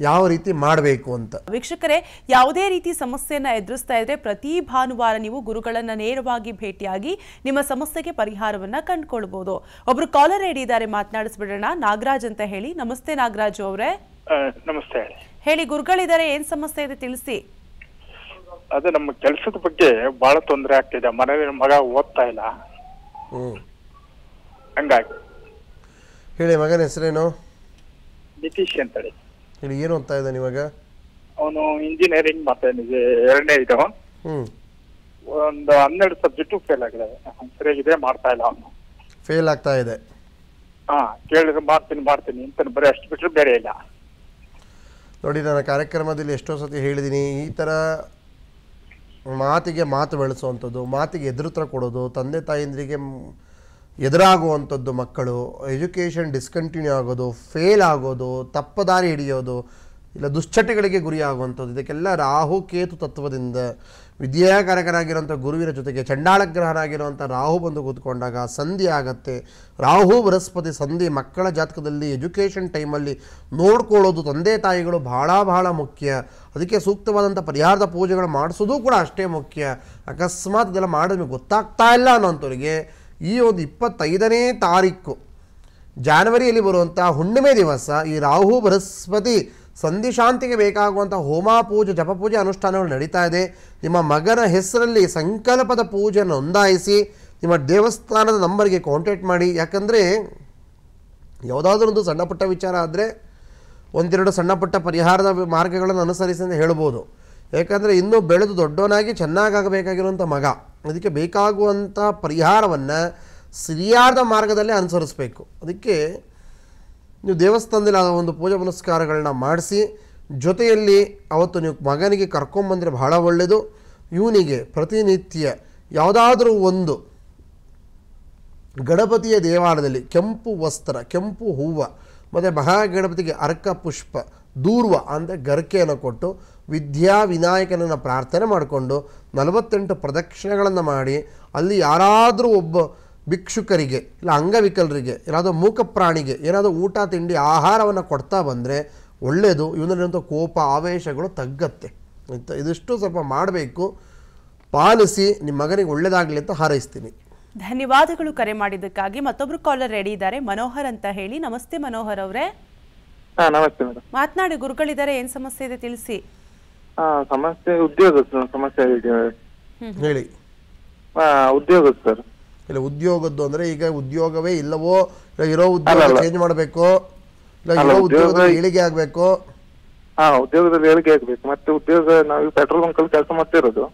Speaker 2: ಯಾವ ರೀತಿ ಮಾಡಬೇಕು ಅಂತ.
Speaker 1: ವೀಕ್ಷಕರೇ, ಯಾವುದೇ ರೀತಿ ಸಮಸ್ಯೆಯನ್ನು ಎದುರಿಸ್ತಾ ಇದ್ರೆ ಪ್ರತಿ ಭಾನುವಾರ ನೀವು ಗುರುಗಳನ್ನ ನೇರವಾಗಿ ಭೇಟಿಯಾಗಿ ನಿಮ್ಮ ಸಮಸ್ಯೆಗೆ ಪರಿಹಾರವನ್ನ ಕಂಡುಕೊಳ್ಬಹುದು. ಒಬ್ರು ಕಾಲರ್ ರೆಡಿ ಇದ್ದಾರೆ, ಮಾತನಾಡಿಸ್ಬಿಡೋಣ. ನಾಗರಾಜ್ ಅಂತ ಹೇಳಿ. ನಮಸ್ತೆ ನಾಗರಾಜ್ ಅವರೇ.
Speaker 3: ನಮಸ್ತೆ.
Speaker 1: ಹೇಳಿ, ಗುರುಗಳಿದ್ದಾರೆ, ಏನ್ ಸಮಸ್ಯೆ ಇದೆ ತಿಳಿಸಿ.
Speaker 3: ಅದೇ ನಮ್ಮ ಕೆಲಸದ ಬಗ್ಗೆ ಬಹಳ ತೊಂದರೆ ಆಗ್ತಿದೆ. ಮನೇಲಿ ಮಗ ಓದ್ತಾ ಇಲ್ಲ, ಹಂಗಾಗಿ.
Speaker 2: ಹೇಳಿ, ಮಗನ ಹೆಸರೇನು?
Speaker 3: ನಿತೀಶ್ ಅಂತೇಳಿ.
Speaker 2: ಹೇಳಿ, ಏನು ಓದ್ತಾ ಇದ್ದಾನೆ ಇವಾಗ?
Speaker 3: ಅವನು ಇಂಜಿನಿಯರಿಂಗ್ ಮಾಡ್ತಾ ಇದ್ದಾನೆ, 2ನೇ ಇದು. ಒಂದು 12 ಸಬ್ಜೆಕ್ಟು ಫೇಲ್ ಆಗಿದೆ, ಸರಿಯಾಗಿದೆ ಮಾಡ್ತಾ ಇಲ್ಲ ಅವನು.
Speaker 2: ಫೇಲ್ ಆಗ್ತಾ ಇದೆ?
Speaker 3: ಕೇಳಿದ್ರೆ ಮಾಡ್ತೀನಿ ಅಂತ ಬರೀ ಅಷ್ಟು ಬಿಟ್ಟರೆ ಬೇರೆ ಇಲ್ಲ.
Speaker 2: ನೋಡಿ, ನನ್ನ ಕಾರ್ಯಕ್ರಮದಲ್ಲಿ ಎಷ್ಟೋ ಸತಿ ಹೇಳಿದ್ದೀನಿ, ಈ ಥರ ಮಾತಿಗೆ ಮಾತು ಬೆಳೆಸುವಂಥದ್ದು, ಮಾತಿಗೆ ಎದುರುತ್ರ ಕೊಡೋದು, ತಂದೆ ತಾಯಿಂದ್ರಿಗೆ ಎದುರಾಗುವಂಥದ್ದು, ಮಕ್ಕಳು ಎಜುಕೇಷನ್ ಡಿಸ್ಕಂಟಿನ್ಯೂ ಆಗೋದು, ಫೇಲ್ ಆಗೋದು, ತಪ್ಪದಾರಿ ಹಿಡಿಯೋದು, ಇಲ್ಲ ದುಶ್ಚಟಗಳಿಗೆ ಗುರಿ ಆಗುವಂಥದ್ದು, ಇದಕ್ಕೆಲ್ಲ ರಾಹು ಕೇತು ತತ್ವದಿಂದ ವಿದ್ಯಾಕಾರಕರಾಗಿರೋಂಥ ಗುರುವಿನ ಜೊತೆಗೆ ಚಂಡಾಳಗ್ರಹನಾಗಿರುವಂಥ ರಾಹು ಬಂದು ಕೂತ್ಕೊಂಡಾಗ ಸಂಧಿ ಆಗತ್ತೆ. ರಾಹು ಬೃಹಸ್ಪತಿ ಸಂಧಿ ಮಕ್ಕಳ ಜಾತಕದಲ್ಲಿ ಎಜುಕೇಷನ್ ಟೈಮಲ್ಲಿ ನೋಡ್ಕೊಳ್ಳೋದು ತಂದೆ ತಾಯಿಗಳು ಬಹಳ ಮುಖ್ಯ. ಅದಕ್ಕೆ ಸೂಕ್ತವಾದಂಥ ಪರಿಹಾರದ ಪೂಜೆಗಳು ಮಾಡಿಸೋದು ಕೂಡ ಅಷ್ಟೇ ಮುಖ್ಯ. ಅಕಸ್ಮಾತ್ ಇದೆಲ್ಲ ಮಾಡೋದು ಗೊತ್ತಾಗ್ತಾ ಇಲ್ಲ ಅನ್ನೋಂಥವ್ರಿಗೆ ಈ ಒಂದು 25ನೇ ತಾರೀಕು ಜಾನ್ವರಿಯಲ್ಲಿ ಬರುವಂಥ ಹುಣ್ಣಿಮೆ ದಿವಸ ಈ ರಾಹು ಬೃಹಸ್ಪತಿ ಸಂಧಿ ಶಾಂತಿಗೆ ಬೇಕಾಗುವಂಥ ಹೋಮ ಪೂಜೆ, ಜಪಪೂಜೆ ಅನುಷ್ಠಾನಗಳು ನಡೀತಾ ಇದೆ. ನಿಮ್ಮ ಮಗನ ಹೆಸರಲ್ಲಿ ಸಂಕಲ್ಪದ ಪೂಜೆಯನ್ನು ನೋಂದಾಯಿಸಿ ನಿಮ್ಮ ದೇವಸ್ಥಾನದ ನಂಬರ್ಗೆ ಕಾಂಟ್ಯಾಕ್ಟ್ ಮಾಡಿ. ಯಾಕಂದರೆ ಯಾವುದಾದ್ರೂ ಒಂದು ಸಣ್ಣ ಪುಟ್ಟ ವಿಚಾರ ಆದರೆ ಒಂದೆರಡು ಸಣ್ಣ ಪುಟ್ಟ ಪರಿಹಾರದ ಮಾರ್ಗಗಳನ್ನು ಅನುಸರಿಸಿ ಅಂತ ಹೇಳ್ಬೋದು. ಯಾಕಂದರೆ ಇನ್ನೂ ಬೆಳೆದು ದೊಡ್ಡವನಾಗಿ ಚೆನ್ನಾಗಾಗಬೇಕಾಗಿರುವಂಥ ಮಗ, ಅದಕ್ಕೆ ಬೇಕಾಗುವಂಥ ಪರಿಹಾರವನ್ನು ಸರಿಯಾದ ಮಾರ್ಗದಲ್ಲೇ ಅನುಸರಿಸಬೇಕು. ಅದಕ್ಕೆ ನೀವು ದೇವಸ್ಥಾನದಲ್ಲಿ ಆ ಒಂದು ಪೂಜೆ ಪುನಸ್ಕಾರಗಳನ್ನ ಮಾಡಿಸಿ, ಜೊತೆಯಲ್ಲಿ ಅವತ್ತು ನೀವು ಮಗನಿಗೆ ಕರ್ಕೊಂಬಂದರೆ ಬಹಳ ಒಳ್ಳೆಯದು. ಇವನಿಗೆ ಪ್ರತಿನಿತ್ಯ ಯಾವುದಾದ್ರೂ ಒಂದು ಗಣಪತಿಯ ದೇವಾಲಯದಲ್ಲಿ ಕೆಂಪು ವಸ್ತ್ರ, ಕೆಂಪು ಹೂವು ಮತ್ತು ಮಹಾಗಣಪತಿಗೆ ಅರ್ಕ ಪುಷ್ಪ, ದೂರ್ವ ಅಂದರೆ ಗರಿಕೆಯನ್ನು ಕೊಟ್ಟು ವಿದ್ಯಾ ವಿನಾಯಕನನ್ನು ಪ್ರಾರ್ಥನೆ ಮಾಡಿಕೊಂಡು 48 ಪ್ರದಕ್ಷಿಣೆಗಳನ್ನು ಮಾಡಿ, ಅಲ್ಲಿ ಯಾರಾದರೂ ಒಬ್ಬ ಭಿಕ್ಷುಕರಿಗೆ ಇಲ್ಲ ಅಂಗವಿಕಲರಿಗೆ ಏನಾದರೂ ಮೂಕ ಪ್ರಾಣಿಗೆ ಏನಾದರೂ ಊಟ ತಿಂಡಿ ಆಹಾರವನ್ನು ಕೊಡ್ತಾ ಬಂದರೆ ಒಳ್ಳೆಯದು. ಇವನಲ್ಲಿರುವಂಥ ಕೋಪ ಆವೇಶಗಳು ತಗ್ಗತ್ತೆ. ಇದಿಷ್ಟು ಸ್ವಲ್ಪ ಮಾಡಬೇಕು, ಪಾಲಿಸಿ ನಿಮ್ಮ ಮಗನಿಗೆ ಒಳ್ಳೆಯದಾಗಲಿ ಅಂತ ಹಾರೈಸ್ತೀನಿ.
Speaker 1: ಧನ್ಯವಾದಗಳು ಕರೆ ಮಾಡಿದ್ದಕ್ಕಾಗಿ. ಮತ್ತೊಬ್ರು ಕಾಲರ್ ರೆಡಿ ಇದ್ದಾರೆ, ಮನೋಹರ್ ಅಂತ ಹೇಳಿ. ನಮಸ್ತೆ ಮನೋಹರ್ ಅವರೇ.
Speaker 3: ನಮಸ್ತೆ ಮೇಡಮ್.
Speaker 1: ಮಾತನಾಡಿ, ಗುರುಗಳಿದ್ದಾರೆ, ಏನ್ ಸಮಸ್ಯೆ ಇದೆ ತಿಳಿಸಿ.
Speaker 3: ಸಮಸ್ಯೆ ಉದ್ಯೋಗದ ಸಮಸ್ಯೆ
Speaker 2: ಹೇಳಿ.
Speaker 3: ಉದ್ಯೋಗದ ಸರ್.
Speaker 2: ಇಲ್ಲ, ಉದ್ಯೋಗದ್ದು ಅಂದರೆ ಈಗ ಉದ್ಯೋಗವೇ ಇಲ್ಲವೋ, ಇಲ್ಲ ಇರೋ ಉದ್ಯೋಗ ಚೇಂಜ್ ಮಾಡಬೇಕು, ಇಲ್ಲ ಇರೋ ಉದ್ಯೋಗದಲ್ಲಿ ಏಳಿಗೆ ಆಗಬೇಕು?
Speaker 3: ಉದ್ಯೋಗದಲ್ಲಿ ಏಳಿಗೆ ಆಗ್ಬೇಕು. ಮತ್ತೆ ಉದ್ಯೋಗ ನಾವು ಪೆಟ್ರೋಲ್ ಬಂಕ್ ಅಲ್ಲಿ ಕೆಲಸ ಮಾಡ್ತಿರೋದು.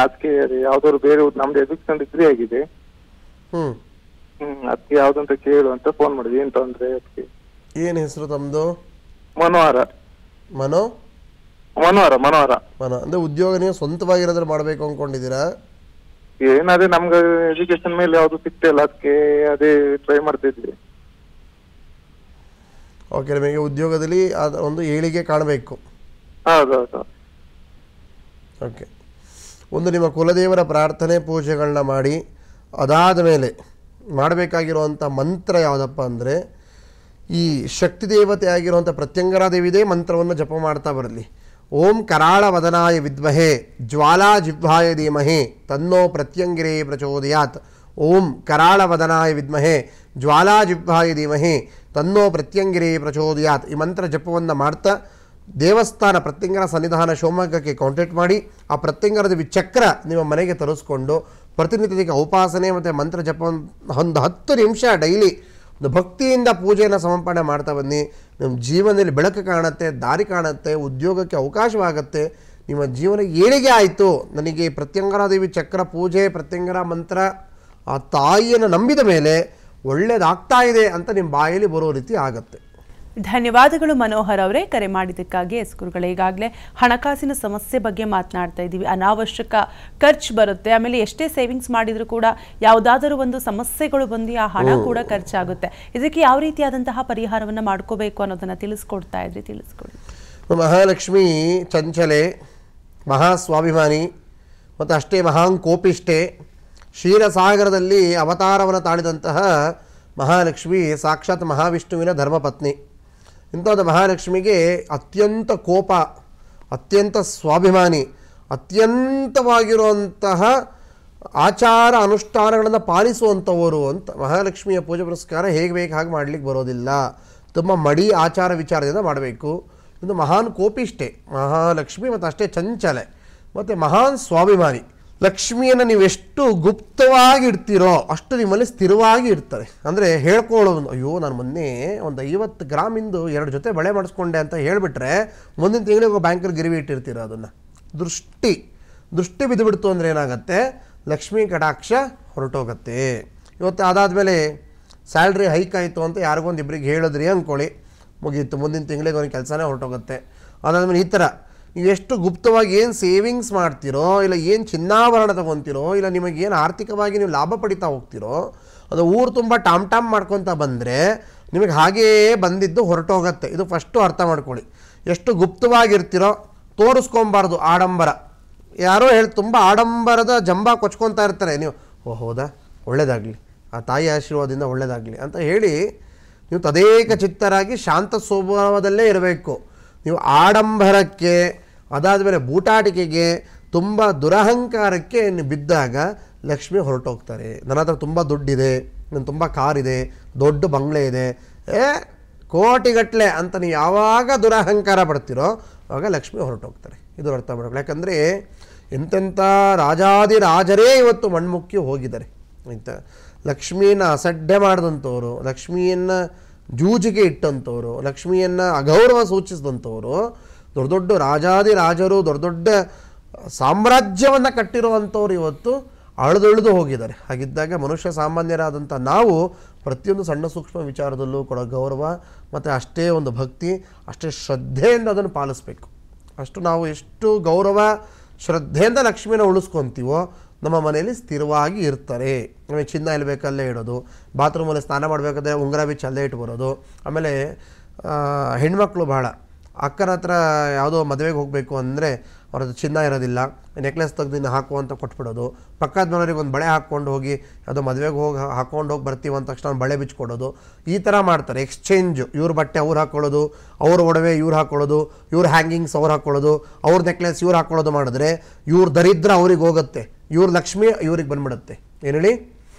Speaker 3: ಅದಕ್ಕೆ ಯಾವ್ದಾದ್ರು ಬೇರೆ ನಮ್ದು ಎಜುಕೇಶನ್ ಡಿಗ್ರಿ ಆಗಿದೆ. ಅದಕ್ಕೆ ಯಾವ್ದಂತ ಕೇಳು ಅಂತ ಫೋನ್ ಮಾಡಿದ್ವಿ. ಏನ್ ತೊಂದ್ರೆ? ಅದಕ್ಕೆ
Speaker 2: ಏನ್ ಹೆಸರು ತಮ್ದು?
Speaker 3: ಮನೋಹರ. ಮನೋಹರ
Speaker 2: ಅಂದ್ರೆ ಉದ್ಯೋಗ ನೀವು ಸ್ವಂತವಾಗಿರೋದ್ರ ಮಾಡ್ಬೇಕು ಅನ್ಕೊಂಡಿದ್ದೀರಾ?
Speaker 3: ಏನಾದ್ರೆ ನಮ್ಗೆ ಎಜುಕೇಶನ್ ಮೇಲೆ ಯಾವ್ದು ಸಿಗ್ತಿಲ್ಲ, ಅದಕ್ಕೆ ಅದೇ ಟ್ರೈ ಮಾಡ್ತಿದ್ವಿ.
Speaker 2: ಓಕೆ, ನಿಮಗೆ ಉದ್ಯೋಗದಲ್ಲಿ ಒಂದು ಏಳಿಗೆ ಕಾಣಬೇಕು.
Speaker 3: ಹೌದೌದು.
Speaker 2: ಓಕೆ. ಒಂದು ನಿಮ್ಮ ಕುಲದೇವರ ಪ್ರಾರ್ಥನೆ ಪೂಜೆಗಳನ್ನ ಮಾಡಿ, ಅದಾದ ಮೇಲೆ ಮಾಡಬೇಕಾಗಿರುವಂಥ ಮಂತ್ರ ಯಾವುದಪ್ಪ ಅಂದರೆ, ಈ ಶಕ್ತಿ ದೇವತೆ ಆಗಿರುವಂಥ ಪ್ರತ್ಯಂಗರಾದೇವಿದೇ ಮಂತ್ರವನ್ನು ಜಪ ಮಾಡ್ತಾ ಬರಲಿ. ಓಂ ಕರಾಳ ವದನಾಯ ವಿದ್ಮಹೇ ಜ್ವಾಲಾ ಜಿಹ್ವಾಯ ಧೀಮಹಿ ತನ್ನೋ ಪ್ರತ್ಯಂಗಿರೇ ಪ್ರಚೋದಯಾತ್. ಓಂ ಕರಾಳ ವದನಾಯ ವಿದ್ಮಹೇ ಜ್ವಾಲಾ ಜಿಹ್ವಾಯ ಧೀಮಹಿ ತನ್ನೋ ಪ್ರತ್ಯಂಗಿರೇ ಪ್ರಚೋದಯಾತ್. ಈ ಮಂತ್ರ ಜಪವನ್ನು ಮಾಡ್ತಾ ದೇವಸ್ಥಾನ ಪ್ರತ್ಯಂಗರ ಸನ್ನಿಧಾನ ಶಿವಮೊಗ್ಗಕ್ಕೆ ಕಾಂಟ್ಯಾಕ್ಟ್ ಮಾಡಿ, ಆ ಪ್ರತ್ಯಂಗರ ದೇವಿ ಚಕ್ರ ನಿಮ್ಮ ಮನೆಗೆ ತರಿಸ್ಕೊಂಡು ಪ್ರತಿನಿತ್ಯಕ್ಕೆ ಉಪಾಸನೆ ಮತ್ತು ಮಂತ್ರ ಜಪ ಒಂದು 10 ನಿಮಿಷ ಡೈಲಿ ಒಂದು ಭಕ್ತಿಯಿಂದ ಪೂಜೆಯನ್ನು ಸಮರ್ಪಣೆ ಮಾಡ್ತಾ ಬನ್ನಿ. ನಿಮ್ಮ ಜೀವನದಲ್ಲಿ ಬೆಳಕು ಕಾಣುತ್ತೆ, ದಾರಿ ಕಾಣುತ್ತೆ, ಉದ್ಯೋಗಕ್ಕೆ ಅವಕಾಶವಾಗುತ್ತೆ, ನಿಮ್ಮ ಜೀವನ ಏಳಿಗೆ ಆಯಿತು. ನನಗೆ ಪ್ರತ್ಯಂಗರಾದೇವಿ ಚಕ್ರ ಪೂಜೆ, ಪ್ರತ್ಯಂಗರ ಮಂತ್ರ, ಆ ತಾಯಿಯನ್ನು ನಂಬಿದ ಮೇಲೆ ಒಳ್ಳೆಯದಾಗ್ತಾ ಇದೆ ಅಂತ ನಿಮ್ಮ ಬಾಯಲ್ಲಿ ಬರೋ ರೀತಿ ಆಗುತ್ತೆ.
Speaker 1: ಧನ್ಯವಾದಗಳು ಮನೋಹರ್ ಅವರೇ, ಕರೆ ಮಾಡಿದ್ದಕ್ಕಾಗಿ. ಎಸ್ ಗುರುಗಳೇ, ಈಗಾಗಲೇ ಹಣಕಾಸಿನ ಸಮಸ್ಯೆ ಬಗ್ಗೆ ಮಾತನಾಡ್ತಾ ಇದ್ದೀವಿ. ಅನಾವಶ್ಯಕ ಖರ್ಚು ಬರುತ್ತೆ, ಆಮೇಲೆ ಎಷ್ಟೇ ಸೇವಿಂಗ್ಸ್ ಮಾಡಿದರೂ ಕೂಡ ಯಾವುದಾದರೂ ಒಂದು ಸಮಸ್ಯೆಗಳು ಬಂದು ಆ ಹಣ ಕೂಡ ಖರ್ಚಾಗುತ್ತೆ. ಇದಕ್ಕೆ ಯಾವ ರೀತಿಯಾದಂತಹ ಪರಿಹಾರವನ್ನು ಮಾಡ್ಕೋಬೇಕು ಅನ್ನೋದನ್ನು ತಿಳಿಸ್ಕೊಡ್ತಾ ಇದ್ರಿ, ತಿಳಿಸ್ಕೊಡಿ.
Speaker 2: ಮಹಾಲಕ್ಷ್ಮಿ ಚಂಚಲೆ, ಮಹಾಸ್ವಾಭಿಮಾನಿ ಮತ್ತು ಅಷ್ಟೇ ಮಹಾಂಕೋಪಿಷ್ಠೆ, ಕ್ಷೀರಸಾಗರದಲ್ಲಿ ಅವತಾರವನ್ನು ತಾಳಿದಂತಹ ಮಹಾಲಕ್ಷ್ಮಿ ಸಾಕ್ಷಾತ್ ಮಹಾವಿಷ್ಣುವಿನ ಧರ್ಮಪತ್ನಿ. ಇಂಥದ್ದು ಮಹಾಲಕ್ಷ್ಮಿಗೆ ಅತ್ಯಂತ ಕೋಪ, ಅತ್ಯಂತ ಸ್ವಾಭಿಮಾನಿ, ಅತ್ಯಂತವಾಗಿರುವಂತಹ ಆಚಾರ ಅನುಷ್ಠಾನಗಳನ್ನು ಪಾಲಿಸುವಂಥವರು ಅಂತ. ಮಹಾಲಕ್ಷ್ಮಿಯ ಪೂಜೆ ಪುರಸ್ಕಾರ ಹೇಗೆ ಬೇಕು ಹಾಗೆ ಮಾಡಲಿಕ್ಕೆ ಬರೋದಿಲ್ಲ, ತುಂಬ ಮಡಿ ಆಚಾರ ವಿಚಾರದಿಂದ ಮಾಡಬೇಕು. ಇದು ಮಹಾನ್ ಕೋಪಿಷ್ಠೆ ಮಹಾಲಕ್ಷ್ಮಿ, ಮತ್ತು ಅಷ್ಟೇ ಚಂಚಲೆ ಮತ್ತು ಮಹಾನ್ ಸ್ವಾಭಿಮಾನಿ. ಲಕ್ಷ್ಮಿಯನ್ನು ನೀವು ಎಷ್ಟು ಗುಪ್ತವಾಗಿ ಇಡ್ತೀರೋ ಅಷ್ಟು ನಿಮ್ಮಲ್ಲಿ ಸ್ಥಿರವಾಗಿ ಇರ್ತಾರೆ. ಅಂದರೆ ಹೇಳ್ಕೊಳ್ಳೋದು, ಅಯ್ಯೋ ನಾನು ಮೊನ್ನೆ ಒಂದು 50 ಗ್ರಾಮಿಂದು 2 ಜೊತೆ ಬಳೆ ಮಾಡಿಸ್ಕೊಂಡೆ ಅಂತ ಹೇಳಿಬಿಟ್ರೆ ಮುಂದಿನ ತಿಂಗಳಿಗೆ ಬ್ಯಾಂಕಲ್ಲಿ ಗಿರಿವಿ ಇಟ್ಟಿರ್ತೀರ. ಅದನ್ನು ದೃಷ್ಟಿ ಬಿದ್ದುಬಿಡ್ತು ಅಂದರೆ ಏನಾಗುತ್ತೆ, ಲಕ್ಷ್ಮೀ ಕಟಾಕ್ಷ ಹೊರಟೋಗುತ್ತೆ. ಇವತ್ತು ಅದಾದಮೇಲೆ ಸ್ಯಾಲ್ರಿ ಹೈಕ್ ಆಯಿತು ಅಂತ ಯಾರಿಗೊಂದು ಇಬ್ಬರಿಗೆ ಹೇಳಿದ್ರಿ ಅಂದ್ಕೊಳ್ಳಿ, ಮುಗೀತು, ಮುಂದಿನ ತಿಂಗಳಿಗೆ ಅವನಿಗೆ ಕೆಲಸನೇ ಹೊರಟೋಗುತ್ತೆ. ಅದಾದಮೇಲೆ ಈ ಥರ ನೀವು ಎಷ್ಟು ಗುಪ್ತವಾಗಿ ಏನು ಸೇವಿಂಗ್ಸ್ ಮಾಡ್ತೀರೋ, ಇಲ್ಲ ಏನು ಚಿನ್ನಾಭರಣ ತೊಗೊತೀರೋ, ಇಲ್ಲ ನಿಮಗೇನು ಆರ್ಥಿಕವಾಗಿ ನೀವು ಲಾಭ ಪಡಿತಾ ಹೋಗ್ತಿರೋ, ಅದು ಊರು ತುಂಬ ಟಾಮ್ ಮಾಡ್ಕೊತ ಬಂದರೆ ನಿಮಗೆ ಹಾಗೇ ಬಂದಿದ್ದು ಹೊರಟೋಗುತ್ತೆ. ಇದು ಫಸ್ಟು ಅರ್ಥ ಮಾಡ್ಕೊಳ್ಳಿ. ಎಷ್ಟು ಗುಪ್ತವಾಗಿರ್ತೀರೋ ತೋರಿಸ್ಕೊಬಾರ್ದು ಆಡಂಬರ. ಯಾರೋ ತುಂಬ ಆಡಂಬರದ ಜಂಬ ಕೊಚ್ಕೊತಾ ಇರ್ತಾರೆ, ನೀವು ಹೌದಾ ಒಳ್ಳೆಯದಾಗಲಿ, ಆ ತಾಯಿ ಆಶೀರ್ವಾದದಿಂದ ಒಳ್ಳೆಯದಾಗಲಿ ಅಂತ ಹೇಳಿ ನೀವು ತದೇಕ ಚಿತ್ತರಾಗಿ ಶಾಂತ ಸ್ವಭಾವದಲ್ಲೇ ಇರಬೇಕು. ನೀವು ಆಡಂಬರಕ್ಕೆ, ಅದಾದಮೇಲೆ ಬೂಟಾಟಿಕೆಗೆ, ತುಂಬ ದುರಹಂಕಾರಕ್ಕೆ ಬಿದ್ದಾಗ ಲಕ್ಷ್ಮಿ ಹೊರಟೋಗ್ತಾರೆ. ನನ್ನ ಹತ್ರ ತುಂಬ ದುಡ್ಡಿದೆ, ನನ್ನ ತುಂಬ ಕಾರಿದೆ, ದೊಡ್ಡ ಬಂಗ್ಲೆ ಇದೆ, ಕೋಟಿಗಟ್ಟಲೆ ಅಂತ ನೀವು ಯಾವಾಗ ದುರಹಂಕಾರ ಪಡ್ತೀರೋ ಆವಾಗ ಲಕ್ಷ್ಮಿ ಹೊರಟೋಗ್ತಾರೆ. ಇದು ಅರ್ಥ ಮಾಡ್ಕೊಳ್ಳಿ. ಯಾಕಂದರೆ ಎಂತೆಂಥ ರಾಜಾದಿರಾಜರೇ ಇವತ್ತು ಮಣ್ಮುಕ್ಕಿ ಹೋಗಿದ್ದಾರೆ. ಆಯಿತಾ, ಲಕ್ಷ್ಮಿಯನ್ನು ಅಸಡ್ಡೆ ಮಾಡಿದಂಥವ್ರು, ಲಕ್ಷ್ಮಿಯನ್ನು ಜೂಜಿಗೆ ಇಟ್ಟಂಥವ್ರು, ಲಕ್ಷ್ಮಿಯನ್ನು ಅಗೌರವ ಸೂಚಿಸಿದಂಥವ್ರು, ದೊಡ್ಡ ದೊಡ್ಡ ರಾಜಾದಿರಾಜರು, ದೊಡ್ಡ ದೊಡ್ಡ ಸಾಮ್ರಾಜ್ಯವನ್ನು ಕಟ್ಟಿರುವಂಥವ್ರು ಇವತ್ತು ಅಳೆದೊಳೆದು ಹೋಗಿದ್ದಾರೆ. ಹಾಗಿದ್ದಾಗ ಮನುಷ್ಯ ಸಾಮಾನ್ಯರಾದಂಥ ನಾವು ಪ್ರತಿಯೊಂದು ಸಣ್ಣ ಸೂಕ್ಷ್ಮ ವಿಚಾರದಲ್ಲೂ ಕೊಡೋ ಗೌರವ ಮತ್ತು ಅಷ್ಟೇ ಒಂದು ಭಕ್ತಿ, ಅಷ್ಟೇ ಶ್ರದ್ಧೆಯಿಂದ ಅದನ್ನು ಪಾಲಿಸಬೇಕು. ಅಷ್ಟು ನಾವು ಎಷ್ಟು ಗೌರವ ಶ್ರದ್ಧೆಯಿಂದ ಲಕ್ಷ್ಮಿನ ಉಳಿಸ್ಕೊತೀವೋ ನಮ್ಮ ಮನೆಯಲ್ಲಿ ಸ್ಥಿರವಾಗಿ ಇರ್ತಾರೆ. ನಮಗೆ ಚಿನ್ನ ಎಲ್ಲಿ ಬೇಕಲ್ಲೇ ಇಡೋದು, ಬಾತ್ರೂಮಲ್ಲಿ ಸ್ನಾನ ಮಾಡಬೇಕಾದ್ರೆ ಉಂಗುರ ಬಿಚ್ಚಿ ಅಲ್ಲೇ ಇಟ್ಟು ಬರೋದು. ಆಮೇಲೆ ಹೆಣ್ಮಕ್ಳು ಭಾಳ ಅಕ್ಕನ ಹತ್ರ ಯಾವುದೋ ಮದುವೆಗೆ ಹೋಗಬೇಕು ಅಂದರೆ ಅವ್ರದ್ದು ಚಿನ್ನ ಇರೋದಿಲ್ಲ, ನೆಕ್ಲೆಸ್ ತೆಗೆದು ಹಾಕುವಂತ ಕೊಟ್ಬಿಡೋದು. ಪಕ್ಕದ ಮನೆಯವ್ರಿಗೆ ಒಂದು ಬಳೆ ಹಾಕ್ಕೊಂಡು ಹೋಗಿ ಯಾವುದೋ ಮದುವೆಗೆ ಹೋಗಿ ಹಾಕ್ಕೊಂಡು ಹೋಗಿ ಬರ್ತೀವಿ ಅಂದ ತಕ್ಷಣ ಬಳೆ ಬಿಚ್ಕೊಡೋದು. ಈ ಥರ ಮಾಡ್ತಾರೆ. ಎಕ್ಸ್ಚೇಂಜು, ಇವ್ರ ಬಟ್ಟೆ ಅವ್ರು ಹಾಕ್ಕೊಳ್ಳೋದು, ಅವ್ರ ಒಡವೆ ಇವ್ರು ಹಾಕ್ಕೊಳ್ಳೋದು, ಇವ್ರ ಹ್ಯಾಂಗಿಂಗ್ಸ್ ಅವ್ರು ಹಾಕ್ಕೊಳ್ಳೋದು, ಅವ್ರ ನೆಕ್ಲೆಸ್ ಇವ್ರು ಹಾಕ್ಕೊಳ್ಳೋದು ಮಾಡಿದ್ರೆ ಇವ್ರ ದರಿದ್ರ ಅವ್ರಿಗೆ ಹೋಗುತ್ತೆ, ಇವ್ರ ಲಕ್ಷ್ಮಿ ಇವ್ರಿಗೆ ಬಂದ್ಬಿಡುತ್ತೆ. ಏನು ಹೇಳಿ,